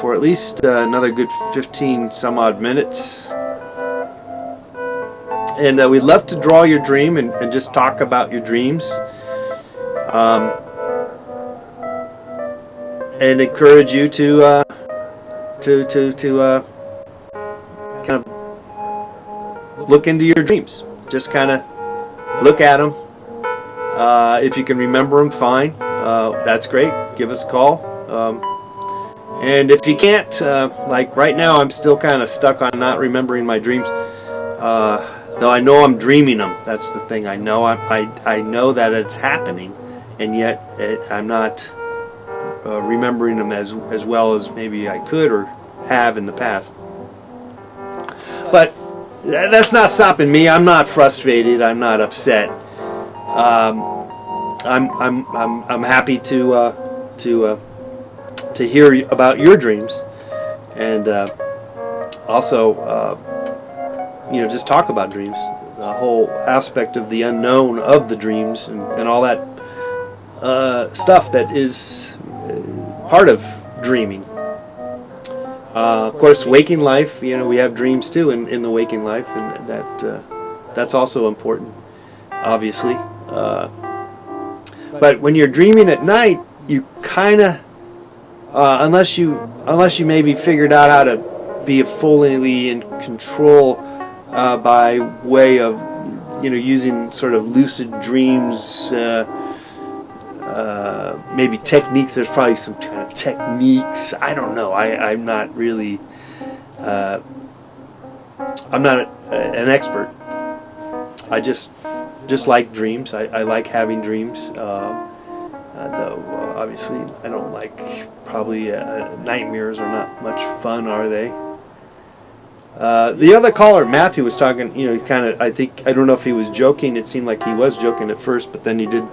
for at least another good 15 some odd minutes. And we'd love to draw your dream and just talk about your dreams. And encourage you to kind of look into your dreams. Just kind of look at them. If you can remember them, fine. That's great. Give us a call. And if you can't, like right now, I'm still kind of stuck on not remembering my dreams. Though I know I'm dreaming them. That's the thing. I know I know that it's happening, and yet I'm not remembering them as well as maybe I could or have in the past. But that's not stopping me. I'm not frustrated. I'm not upset. I'm happy to hear about your dreams, and also just talk about dreams. The whole aspect of the unknown of the dreams and all that stuff that is part of dreaming. Of course, waking life, we have dreams too in the waking life, and that's also important, obviously. But when you're dreaming at night, you kind of, unless you maybe figured out how to be fully in control by way of, using sort of lucid dreams. Maybe techniques. There's probably some kind of techniques. I don't know. I'm not really. I'm not an expert. I just like dreams. I like having dreams. Though obviously I don't like. Probably nightmares are not much fun, are they? The other caller, Matthew, was talking. Kind of. I don't know if he was joking. It seemed like he was joking at first, but then he did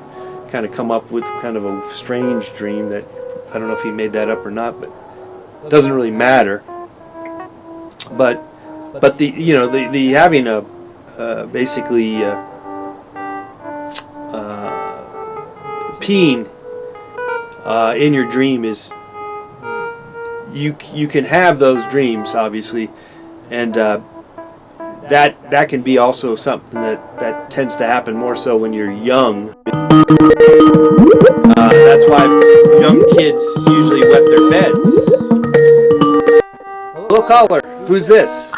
kind of come up with kind of a strange dream that I don't know if he made that up or not, but it doesn't really matter. But the having a basically peeing in your dream is you can have those dreams, obviously, and that can be also something that tends to happen more so when you're young. That's why young kids usually wet their beds. Hello, caller. Who's this?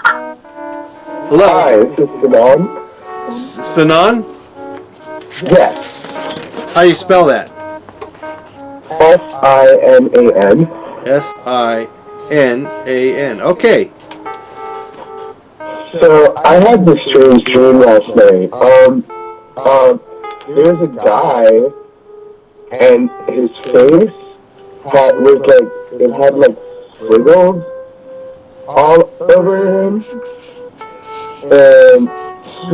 Hello. Hi, this is Sanan. Sanan? Yes. How do you spell that? Sinan. Sinan. Okay. So I had this strange dream last night. There's a guy, and his face had like squiggles all over him, and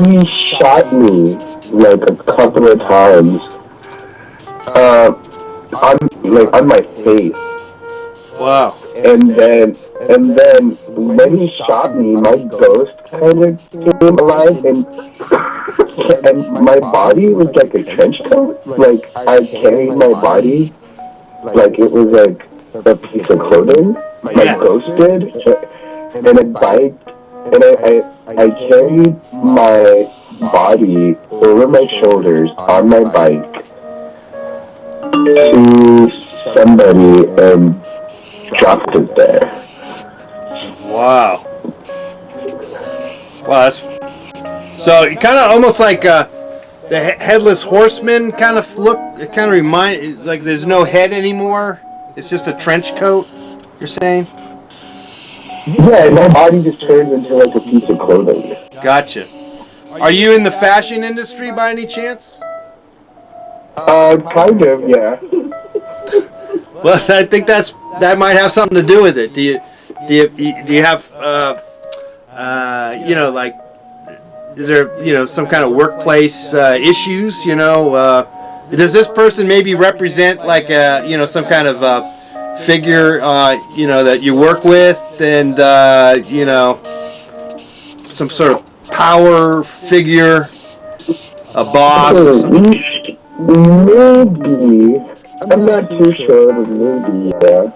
he shot me like a couple of times, on my face. Wow. And then when he shot me, my ghost kind of came alive, and my body was like a trench coat. Like I carried my body like it was like a piece of clothing. My ghost did, and a bike, and I carried my body over my shoulders on my bike, to somebody and dropped it there. Wow. Wow, that's so kind of almost like the headless horseman kind of look. It kind of reminds like there's no head anymore. It's just a trench coat. You're saying? Yeah, my body just turns into like a piece of clothing. Gotcha. Are you in the fashion industry by any chance? Kind of, yeah. Well, I think that might have something to do with it. Do you have you know, like, is there, you know, some kind of workplace issues? You know, does this person maybe represent like you know, some kind of figure you know, that you work with, and you know, some sort of power figure, a boss or something? Maybe. I'm not too sure, but maybe, yeah.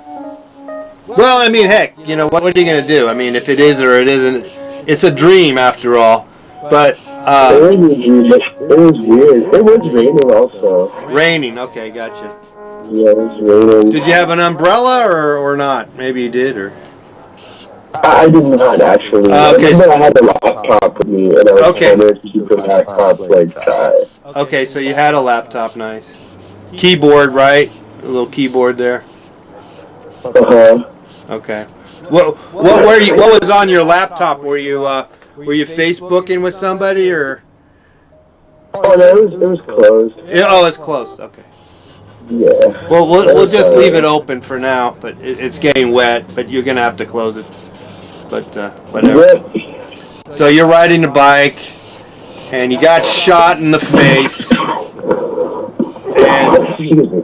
Well, I mean, heck, you know, what are you going to do? I mean, if it is or it isn't, it's a dream after all. But, It was weird. It was raining also. raining, okay, gotcha. Yeah, it was raining. Did you have an umbrella or not? Maybe you did, or... I did not, actually. Okay. I had a laptop with me, and I was Okay. trying to keep the laptop, like, Okay, so you had a laptop, nice. Keyboard, right? A little keyboard there. uh-huh. Okay. What was on your laptop? Were you Facebooking with somebody, or? Oh, no, it was closed. Yeah, oh, it's closed. Okay. Yeah. Well, we'll just leave it open for now, but it's getting wet. But you're gonna have to close it. But whatever. Yep. So you're riding the bike, and you got shot in the face. And Excuse me.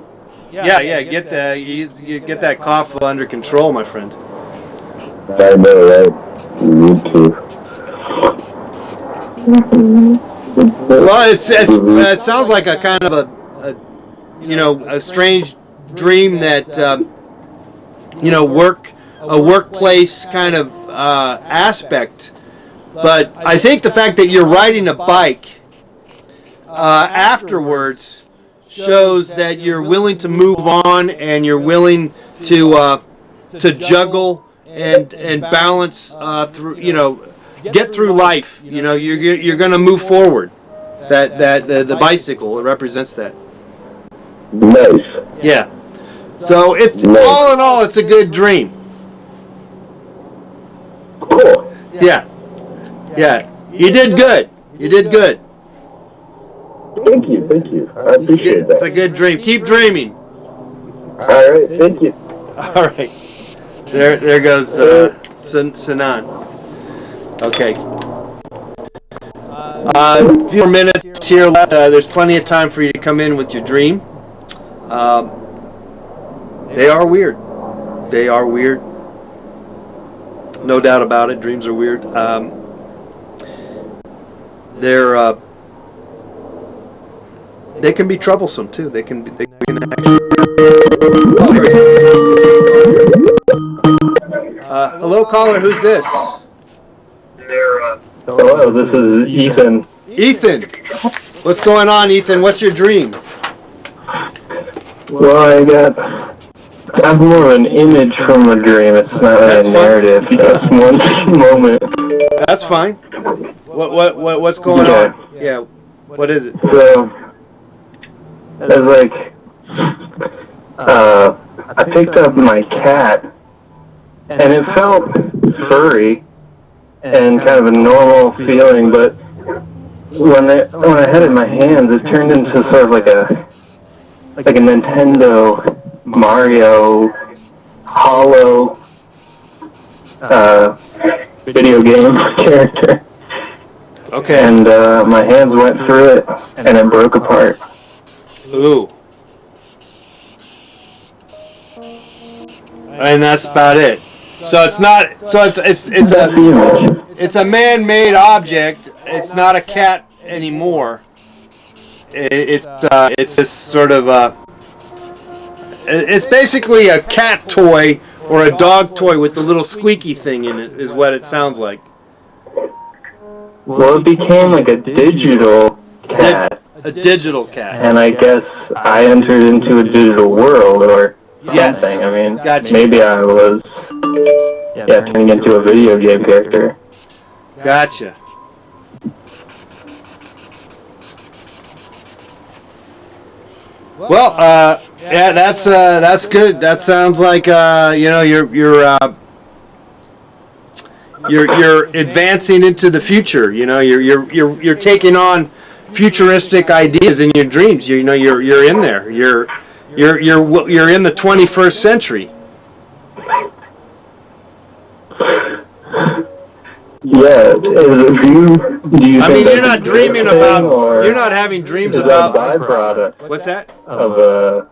yeah, get that cough under control, my friend. I know, right? You need to. Well, it sounds like a kind of a you know, a strange dream that you know, a workplace kind of aspect. But I think the fact that you're riding a bike afterwards shows that you're willing to move on, and you're willing to juggle and balance through, you know, get through life. You know, you're going to move forward. That the bicycle, it represents that. Nice. Yeah. So it's Nice. all in all, it's a good dream. Cool. Yeah. Yeah. You did good. You did good. Thank you. I appreciate It's a that. good dream. Keep dreaming. Alright, thank you. All right. There goes Sanan. Okay. A few more minutes here left. There's plenty of time for you to come in with your dream. They are weird. They are weird. No doubt about it. Dreams are weird. They can be troublesome too. They can actually. Oh, here we go. Hello, caller. Who's this? Hello, this is Ethan. Ethan. What's going on, Ethan? What's your dream? Well, I have more of an image from a dream. It's not That's a fine. narrative. Just one moment. That's fine. What's going on? Yeah. What is it? So, it was like, I picked up my cat, and it felt furry and kind of a normal feeling, but when I had it in my hands, it turned into sort of like a Nintendo Mario Hollow video game character. Okay. And my hands went through it, and it broke apart. Ooh. And that's about it. So it's not. So it's a man-made object. It's not a cat anymore. It's this sort of it's basically a cat toy or a dog toy with the little squeaky thing in it, is what it sounds like. Well, it became like a digital cat. A digital cat. and I guess I entered into a digital world or Yes. something. I mean, Gotcha. maybe I was, turning into a video game character. Gotcha. Well, yeah, that's good. That sounds like you're advancing into the future. You're taking on futuristic ideas in your dreams. You're in there. You're in the 21st century. Yeah, do you I think mean, that's you're not a good dreaming thing, about. or You're not having dreams is that a about. byproduct What's that? of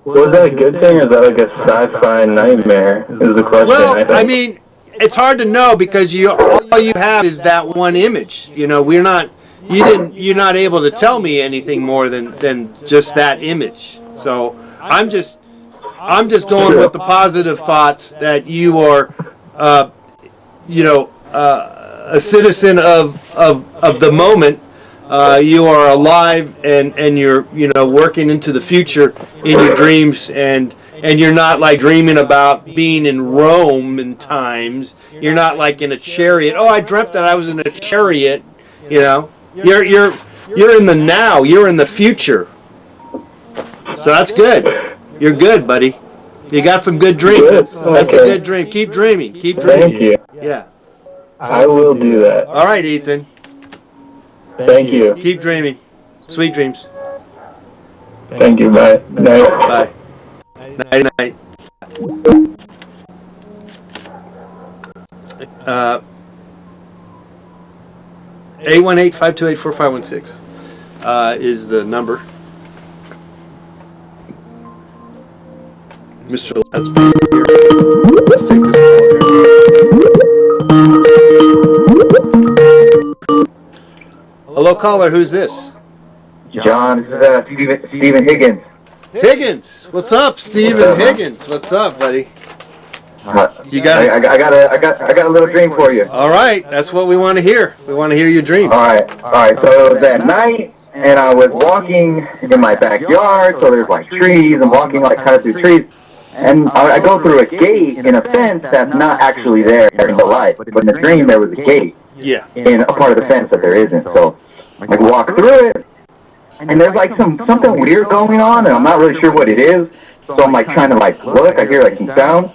was that a good thing, or is that like a sci-fi nightmare? Is the question. Well, I think. I mean, it's hard to know because all you have is that one image. You're not able to tell me anything more than just that image. So I'm just going with the positive thoughts that you are, a citizen of the moment. You are alive and you're working into the future in your dreams, and you're not like dreaming about being in Rome in times. You're not like in a chariot. Oh, I dreamt that I was in a chariot. You're in the now. You're in the future. So that's good. You're good, buddy. You got some good dreams. Good. That's a Okay. good dream. Keep dreaming. Keep dreaming. Thank you. Yeah. I will do that. All right, Ethan. Thank you. Keep dreaming. Sweet dreams. Thank you. Bye. Night. Bye. Night night. Uh, 818-528-4516 is the number. Mr. Let's be here. Let's take this call here. Hello, caller. Who's this? John, this is Stephen Higgins. Higgins. What's up, Stephen Higgins? What's up, buddy? You got I got a little dream for you. All right, that's what we want to hear. We want to hear your dream. All right. So it was at night, and I was walking in my backyard. So there's like trees. I'm walking like kind of through trees, and I go through a gate in a fence that's not actually there in the life. But in the dream, there was a gate Yeah. in a part of the fence that there isn't. So I walk through it, and there's like something weird going on, and I'm not really sure what it is. So I'm like trying to like look. I hear like some sound.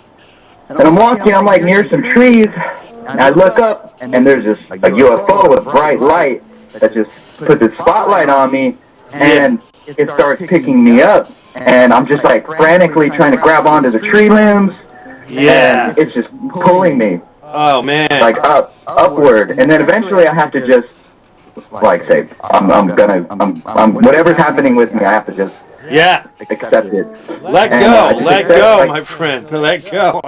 And I'm walking, I'm like near some trees, and I look up, and there's just a UFO with bright light that just puts its spotlight on me, and it starts picking me up, and I'm just like frantically trying to grab onto the tree limbs, Yeah. and it's just pulling me, Oh man. like upward, and then eventually I have to just, like say, I'm whatever's happening with me, I have to just Yeah. accept it. Let And, go. just Let accept, go, like, my friend. Let go.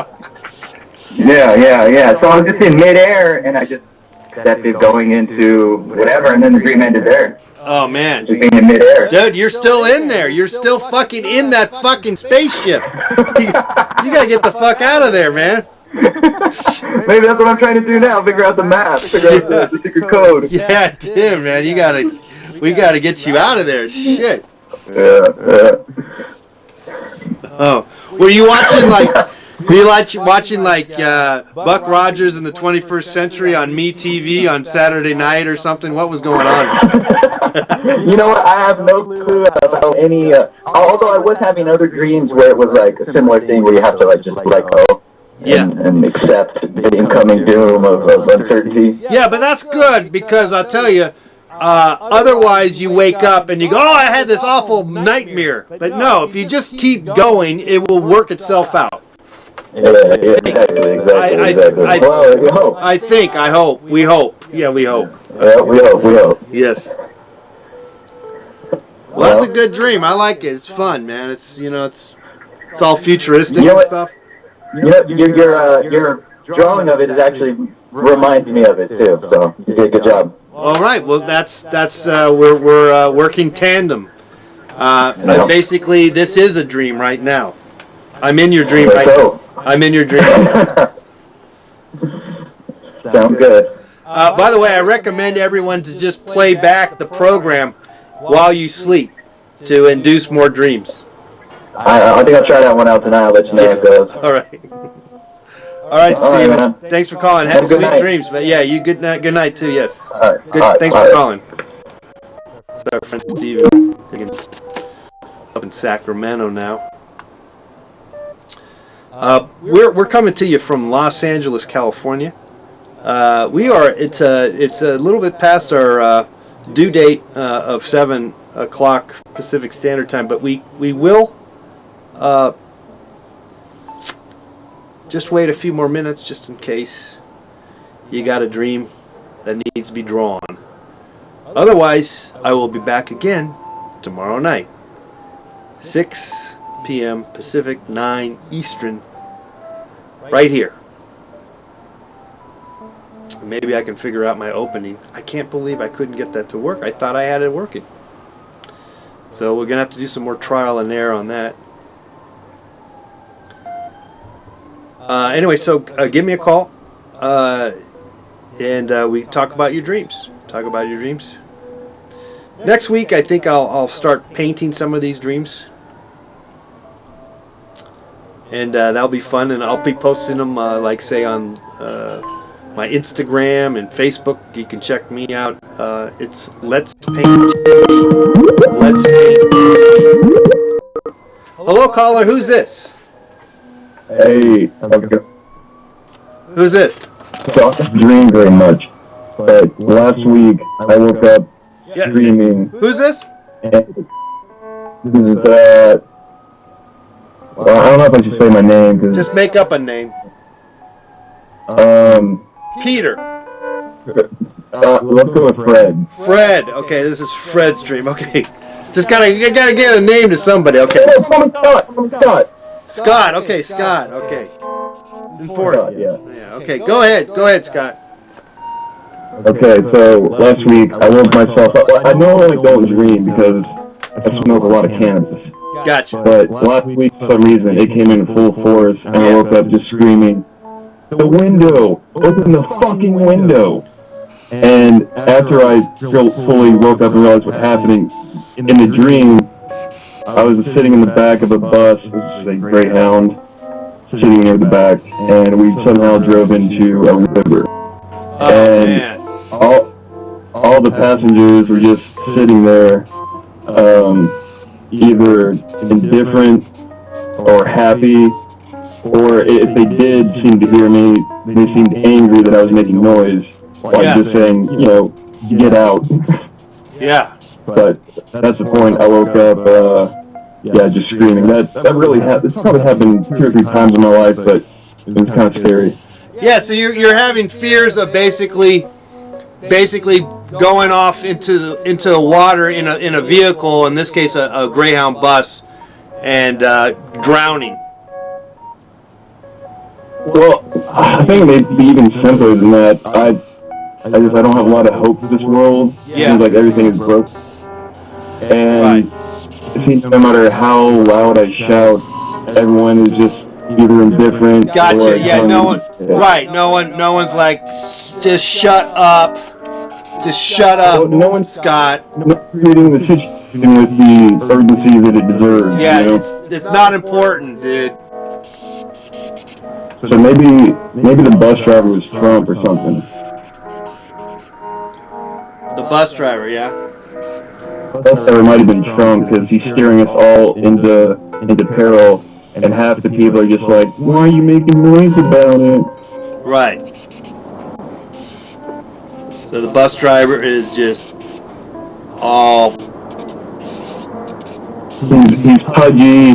Yeah. So I was just in midair, and I just accepted going into whatever, and then the dream ended there. Oh man. Just being in midair. Dude, you're still in there. You're still fucking in that fucking spaceship. You gotta get the fuck out of there, man. Maybe that's what I'm trying to do now. Figure out the map. Figure out the secret code. Yeah, dude, man. We gotta get you out of there. Shit. Yeah. Oh, were you watching Buck Rogers in the 21st Century on MeTV on Saturday night or something? What was going on? You know what? I have no clue about any. Although I was having other dreams where it was like a similar thing where you have to like just let go. Yeah. And accept the incoming doom of uncertainty. Yeah, but that's good because I'll tell you, otherwise you wake up and you go, oh, I had this awful nightmare. But no, if you just keep going, it will work itself out. Yeah, exactly. Well, we hope. I hope, we hope. Yeah, we hope. Yeah, we hope. Yes. Well, that's a good dream. I like it. It's fun, man. It's it's all futuristic You know and what? stuff. You know, your drawing of it is actually reminds me of it too. So you did a good job. All right. Well, that's we're working tandem. Yeah. Basically, this is a dream right now. I'm in your dream right now. So, I'm in your dream right now. sounds good. By the way, I recommend everyone to just play back the program while you sleep to induce more dreams. I think I'll try that one out tonight. I'll let you know how it goes. All right. All right, All right, Steven. man. Thanks for calling. Have Have a good sweet night. dreams. But yeah, you good night. Good night too. Yes. All right. Good. All right. Thanks All for right. calling. It's our friend Steven up in Sacramento now. We're coming to you from Los Angeles, California. We are. It's a little bit past our due date of 7 o'clock Pacific Standard Time, but we will just wait a few more minutes just in case you got a dream that needs to be drawn. Otherwise, I will be back again tomorrow night, 6 p.m. Pacific, 9 Eastern, right here. Maybe I can figure out my opening. I can't believe I couldn't get that to work. I thought I had it working. So we're going to have to do some more trial and error on that. Anyway, so give me a call. And we talk about your dreams. Talk about your dreams. Next week, I think I'll start painting some of these dreams. And that'll be fun. And I'll be posting them, like say, on my Instagram and Facebook. You can check me out. It's Let's Paint TV. Let's Paint TV. Hello, caller. Who's this? Hey, okay. Who's this? So I don't dream very much, but last week I woke up Yeah. dreaming. Who's this? And this is well, I don't know if I should say my name because Just make up a name. Peter. let's go with Fred. Fred. Okay, this is Fred's dream. Okay. Just you gotta get a name to somebody. Okay. Scott. Scott. Okay, Scott. Okay. It's important. Yeah. Yeah. Okay. Go ahead, Scott. Okay, so last week I woke myself up. I normally don't dream because I smoke a lot of cannabis. Gotcha. But last week, for some reason, it came in full force, and I woke up just screaming, "The window! Open the fucking window!" And after I fully woke up and realized what's happening, in the dream, I was sitting in the back of a bus, this is a Greyhound, sitting near the back, and we somehow drove into a river. Oh And man. all the passengers were just sitting there, either indifferent or happy, or if they did seem to hear me, they seemed angry that I was making noise, like Yeah. just saying, get out. Yeah. But that's the point. I woke up, just screaming. That really happened. It's probably happened 2 or 3 times in my life, but it was kind of scary. Yeah. So you're having fears of basically going off into the water in a vehicle, in this case a Greyhound bus, and drowning. Well, I think maybe even simpler than that. I don't have a lot of hope for this world. It Yeah. seems like everything is broken. And Right. it seems no matter how loud I shout, everyone is just either indifferent Gotcha. or Yeah. No one. Right. No one's like, just shut up. Just shut up. Well, no one's Scott. not treating the situation with the urgency that it deserves. Yeah. You know? It's not important, dude. So maybe the bus driver was Trump or something. The bus driver. Yeah. Bus driver might have been Trump because he's steering us all into peril, and half the people are just like, "Why are you making noise about it?" Right. So the bus driver is just all. He's pudgy.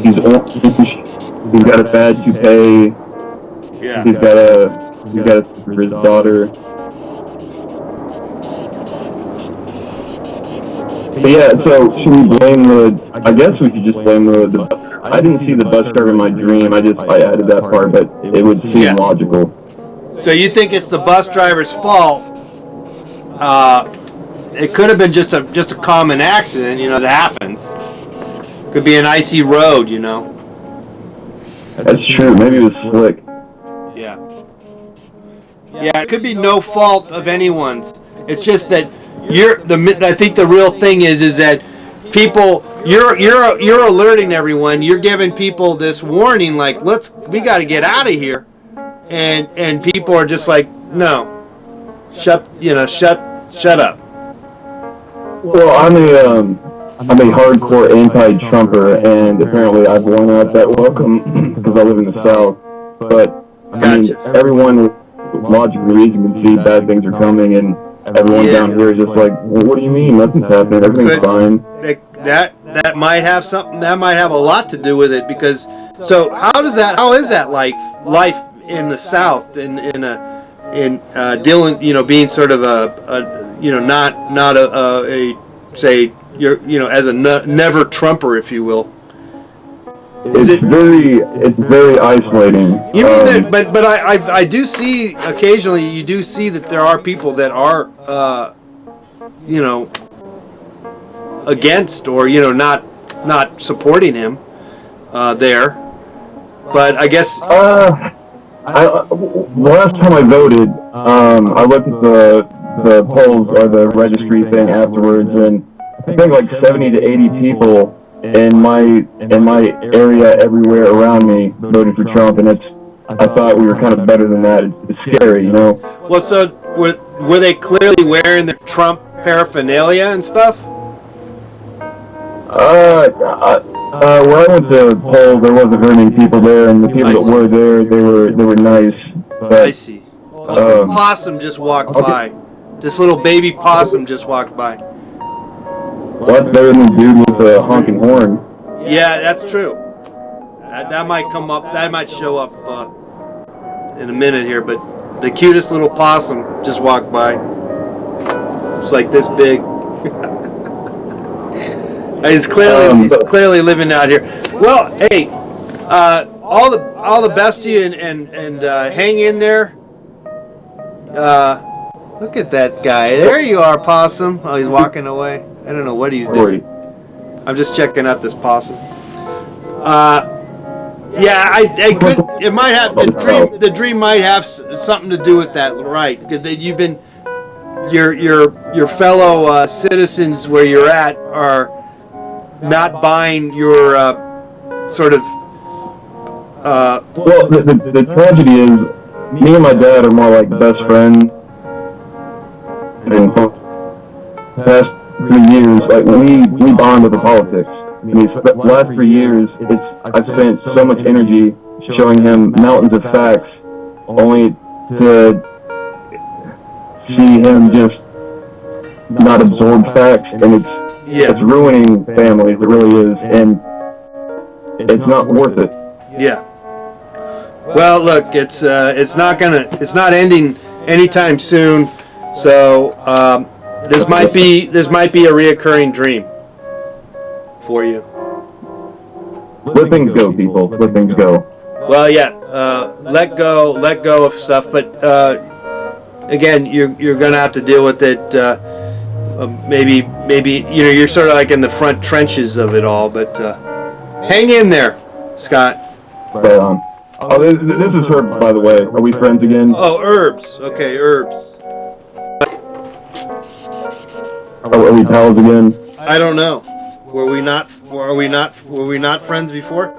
He's orange. He's got a bad toupee. Yeah. He's got a for his daughter. But yeah, so should we blame I guess we should just blame the I didn't see the bus driver in my dream. I added that part, but it would seem Yeah. logical. So you think it's the bus driver's fault? It could have been just a common accident, that happens. Could be an icy road, That's true. Maybe it was slick. Yeah. Yeah, it could be no fault of anyone's. It's just that I think the real thing is that people, you're alerting everyone. You're giving people this warning, like, we got to get out of here, and people are just like, no, shut up. Well, I'm a hardcore anti-Trumper, and apparently I've won out that welcome because I live in the South. But I mean, Gotcha. everyone with logic reason can see bad things are coming, and everyone down here is just like, well, what do you mean? Nothing's happening. Everything's fine. That might have something. That might have a lot to do with it, because how is that life in the South in dealing, being sort of not a say, as a never Trumper, if you will. It's very isolating. You mean that? But I do see occasionally. You do see that there are people that are against, or not supporting him there. But I guess last time I voted, I looked at the polls or the registry thing afterwards, and I think like 70 to 80 people in my area everywhere around me voted for Trump, and I thought we were kind of better than that. It's scary, Well, so were they clearly wearing the Trump paraphernalia and stuff? Where I went to poll, there wasn't very many people there, and the people that were there, they were nice. But, I see. A possum just walked by. This little baby possum just walked by. Well, that's better than the dude with the honking horn. Yeah, that's true. That might come up. That might show up in a minute here. But the cutest little possum just walked by. It's like this big. He's clearly living out here. Well, hey, all the best to you, and hang in there. Look at that guy. There you are, possum. Oh, he's walking away. I don't know what he's doing. I'm just checking out this possum. Yeah, I could. It might have the dream might have something to do with that, right? Because you've been your fellow citizens where you're at are not buying your sort of. Well, the tragedy is, me and my dad are more like best friends. And for the past 3 years, like we bond with the politics. And these last 3 years, I've spent so much energy showing him mountains of facts, only to see him just not absorb facts, and it's ruining families. It really is, and it's not worth it. Yeah. Well, look, it's not ending anytime soon. So this might be a reoccurring dream for you. Let things go, people. Let things go. Well, yeah. Let go of stuff. But again, you're gonna have to deal with it. Maybe you're sort of like in the front trenches of it all. But hang in there, Scott. Right on. Oh, this is Herb, by the way. Are we friends again? Oh, Herbs. Okay, Herbs. Are we pals again? I don't know. Were we not friends before?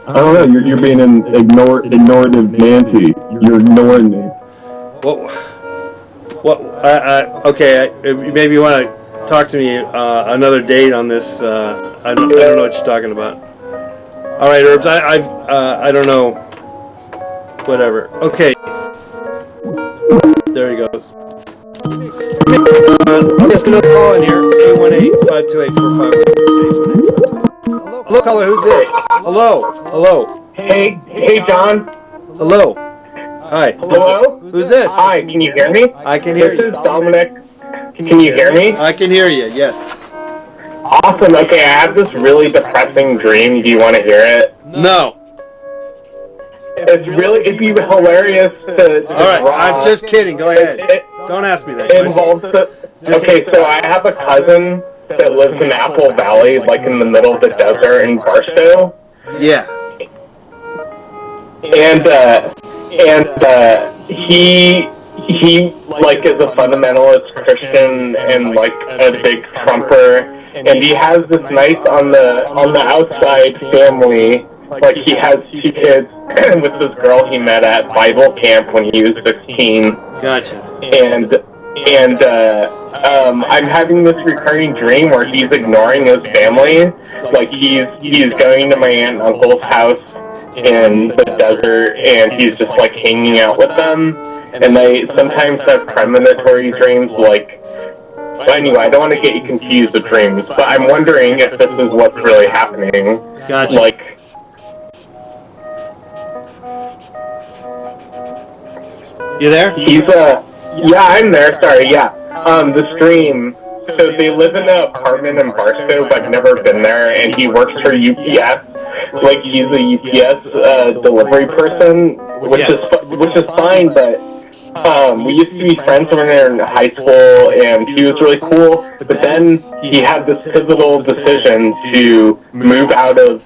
I don't know. You're being an ignorative Nancy. You're ignoring me. Okay. Maybe you want to talk to me another date on this. I don't know what you're talking about. All right, Herbs. I don't know. Whatever. Okay. There he goes. Let's get another call in here. 818-528-4516. Hello, caller. Who's this? Hello. Hey, John. Hello. Hi. Hello? Who's this? Hi, can you hear me? I can hear This you. is Dominic. Can you hear me? I can hear you. Yes. Awesome. Okay, I have this really depressing dream. Do you want to hear it? No. It'd be hilarious to All right. I'm just kidding. Go ahead. Don't ask me that It question. involves okay, so I have a cousin that lives in Apple Valley, like in the middle of the desert in Barstow. Yeah. And he he like is a fundamentalist Christian and like a big Trumper, and he has this nice on the outside family. Like he has 2 kids with this girl he met at Bible camp when he was 16. Gotcha. And I'm having this recurring dream where he's ignoring his family. Like he's going to my aunt and uncle's house in the desert, and he's just like hanging out with them. And they sometimes have premonitory dreams, like. But anyway, I don't want to get you confused with dreams, but I'm wondering if this is what's really happening. Gotcha. Like. You there? Yeah, I'm there, sorry, yeah. The stream, so they live in an apartment in Barstow, but I've never been there, and he works for UPS. Like, he's a UPS, delivery person, which is fine, but, we used to be friends when we were in high school, and he was really cool, but then he had this pivotal decision to move out of,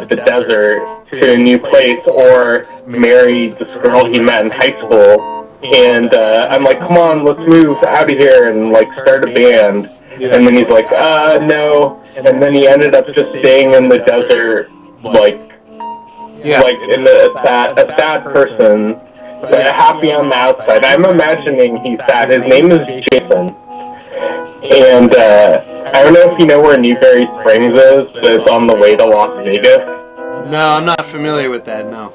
the desert to a new place, or marry this girl he met in high school. And I'm like, come on, let's move out of here and like start a band. Yeah. And then he's like, no. And then he ended up just staying in the desert, like in a sad person, but happy on the outside. I'm imagining he's sad. His name is Jason. And I don't know if you know where Newberry Springs is, but it's on the way to Las Vegas. No, I'm not familiar with that, no.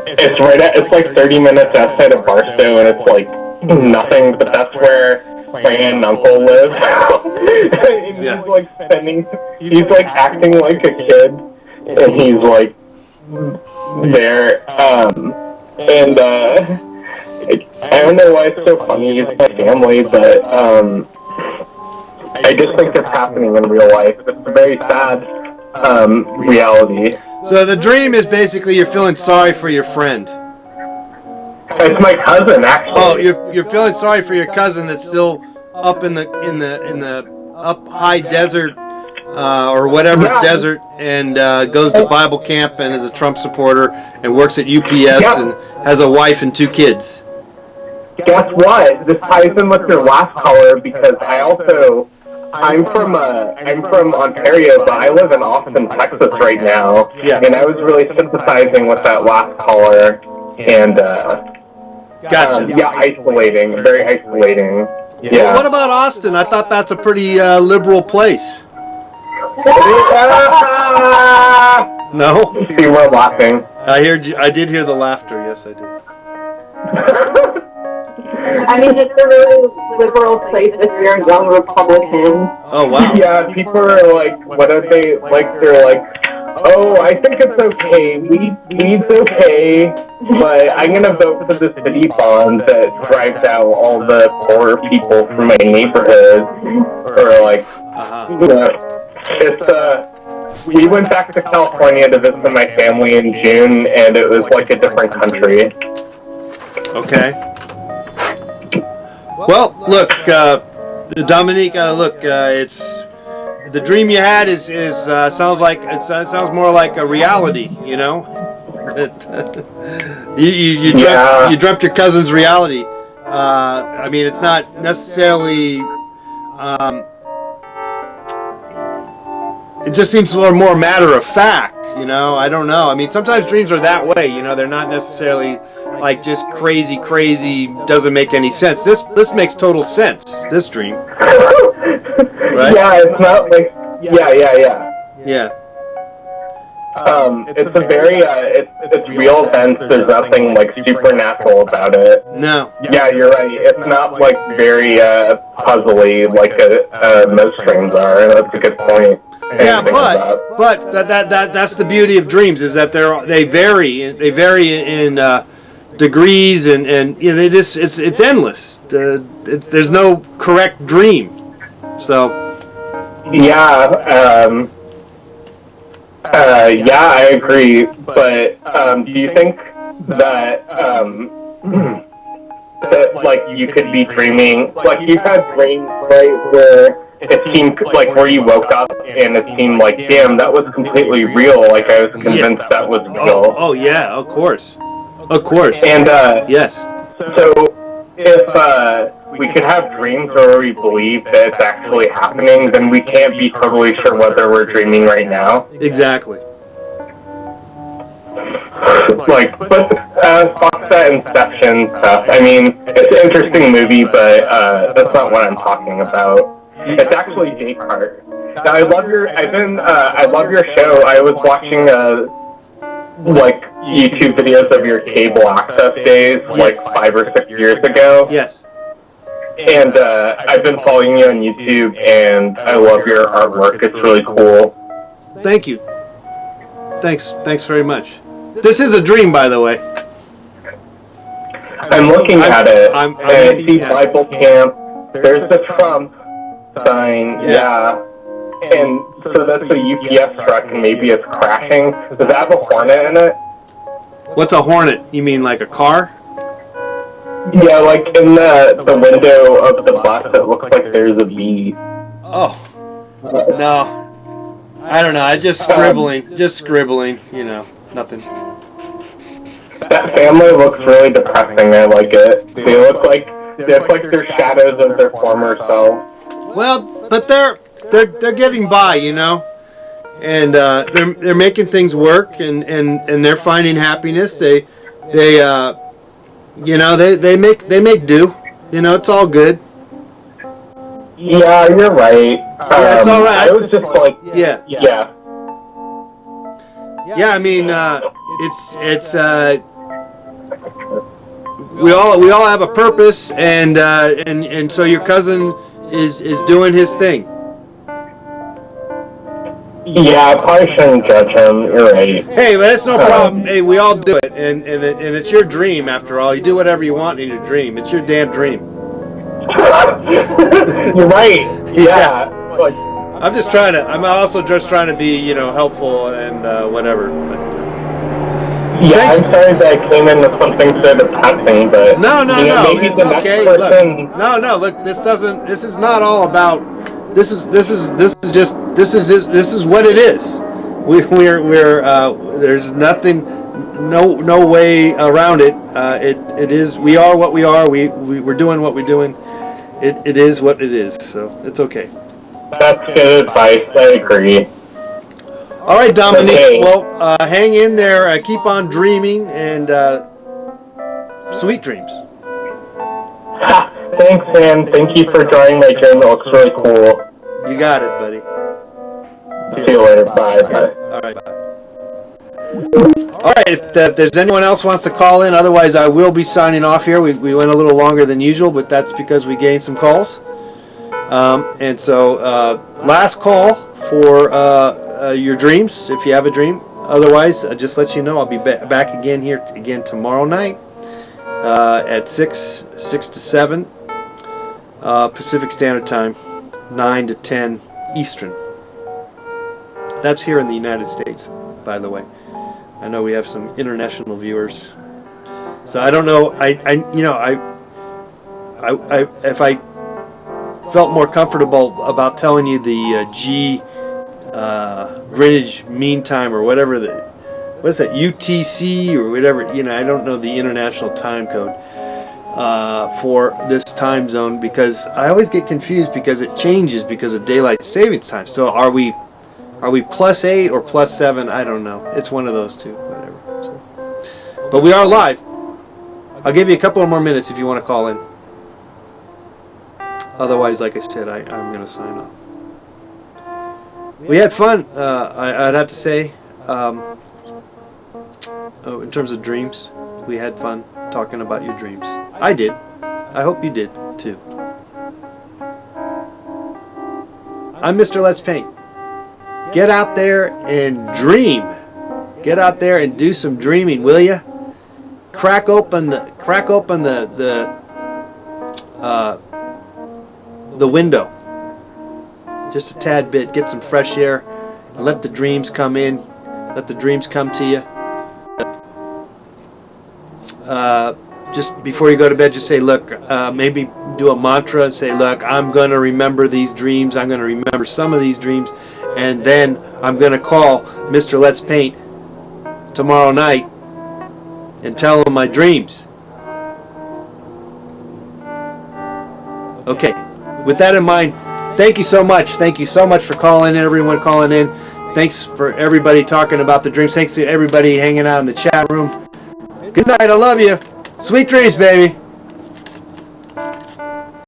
It's like 30 minutes outside of Barstow, and it's like nothing, but that's where my aunt and uncle live. And he's like acting like a kid, and he's like there, and I don't know why it's so funny, he's my family, but I just think it's happening in real life. It's a very sad reality. So the dream is basically you're feeling sorry for your friend. It's my cousin, actually. Oh, you're feeling sorry for your cousin that's still up in the up high desert or whatever desert, and goes to Bible camp and is a Trump supporter and works at UPS and has a wife and 2 kids. Guess what? This ties in with your last caller because I'm from Ontario, but I live in Austin, Texas right now. Yeah. And I was really sympathizing with that last caller. And, gotcha. Isolating. Very isolating. Yeah. Well, what about Austin? I thought that's a pretty liberal place. No? See, we're laughing. I did hear the laughter. Yes, I did. I mean, it's a really liberal place if you're a young Republican. Oh, wow. Yeah, people are like, what are they, like, they're like, oh, I think it's okay, weed's okay, but I'm gonna vote for the city bond that drives out all the poor people from my neighborhood, or like, you know, it's, we went back to California to visit my family in June, and it was like a different country. Okay. Well, look, Dominique. Look, it's the dream you had is sounds like sounds more like a reality. You know, you dreamt your cousin's reality. I mean, it's not necessarily. It just seems a little more matter of fact. You know, I don't know. I mean, sometimes dreams are that way. You know, they're not necessarily like just crazy, doesn't make any sense. This makes total sense, this dream. Right? Yeah, it's not like, Yeah. It's a very, it's real events, there's nothing like supernatural about it. No. Yeah, you're right, it's not like very, puzzly like most dreams are, that's a good point. Yeah, but that's the beauty of dreams, is that they vary in degrees, and you know, it's endless. There's no correct dream. So yeah, I agree. But do you think that that like you could be dreaming, like you've had dreams, right, where it seemed like where you woke up and it seemed like, damn, that was completely real. Like I was convinced that was real. Oh yeah, of course. And yes. So if we could have dreams where we believe that it's actually happening, then we can't be totally sure whether we're dreaming right now. Exactly. Like, but fuck that Inception stuff. I mean, it's an interesting movie, but that's not what I'm talking about. It's actually Descartes. Now, I love your show. I was watching like YouTube videos of your cable access days, like 5 or 6 years ago. Yes. And I've been following you on YouTube, and I love your artwork. It's really cool. Thank you. Thanks very much. This is a dream, by the way. I'm looking at it, I'm and I see yeah. Bible Camp. There's the Trump sign, yeah. And so that's a UPS truck, and maybe it's crashing. Does that have a Hornet in it? What's a Hornet? You mean like a car? Yeah, like in the window of the bus, it looks like there's a bee. Oh. No. I don't know. I just scribbling, you know, nothing. That family looks really depressing. I like it. They look like they're shadows of their former selves. Well, but they're getting by, you know, and they're making things work, and they're finding happiness. They you know, they make do. You know, it's all good. Yeah, you're right. Yeah, it's all right. I was just like, Yeah. yeah. Yeah, I mean, it's we all have a purpose, and so your cousin is doing his thing. Yeah, I probably shouldn't judge him. You're right. Hey, but that's no problem. Hey, we all do it, and it's your dream after all. You do whatever you want in your dream. It's your damn dream. You're right. Yeah. Like, I'm also just trying to be, you know, helpful and whatever. But yeah, thanks. I'm sorry that I came in with something so depressing, but No, you know, maybe it's the next okay. person. Look, no, look, this is not all about. This is what it is. We're there's nothing, no way around it. It is. We are what we are. We're doing what we're doing. It is what it is. So it's okay. That's good advice. I agree. All right, Dominique. Okay. Well, hang in there. Keep on dreaming, and sweet dreams. Ha, thanks, man. Thank you for drawing my dream. It looks really cool. You got it, buddy. See you later. Bye. Bye. All right. Bye. All right. If there's anyone else wants to call in, otherwise I will be signing off here. We went a little longer than usual, but that's because we gained some calls. And so last call for your dreams, if you have a dream. Otherwise, just let you know I'll be back again here tomorrow night at 6 to 7 Pacific Standard Time, 9 to 10 Eastern. That's here in the United States, by the way. I know we have some international viewers. So I don't know. If I felt more comfortable about telling you the Greenwich Mean Time or whatever what is that, UTC or whatever, you know, I don't know the international time code for this time zone, because I always get confused because it changes because of daylight savings time. So are we +8 or +7? I don't know. It's one of those two, whatever. So, but we are live. I'll give you a couple of more minutes if you want to call in. Otherwise, like I said, I'm going to sign off. We had fun, I'd have to say. In terms of dreams, we had fun talking about your dreams. I did. I hope you did, too. I'm Mr. Let's Paint. Get out there and dream. Get out there and do some dreaming, will ya? Crack open the window just a tad bit, get some fresh air, and let the dreams come in, let the dreams come to you. Just before you go to bed, just say, look, maybe do a mantra and say, look, I'm going to remember these dreams, I'm going to remember some of these dreams, and then I'm going to call Mr. Let's Paint tomorrow night and tell him my dreams. Okay, with that in mind, thank you so much. Thank you so much for calling in, everyone calling in. Thanks for everybody talking about the dreams. Thanks to everybody hanging out in the chat room. Good night. I love you. Sweet dreams, baby.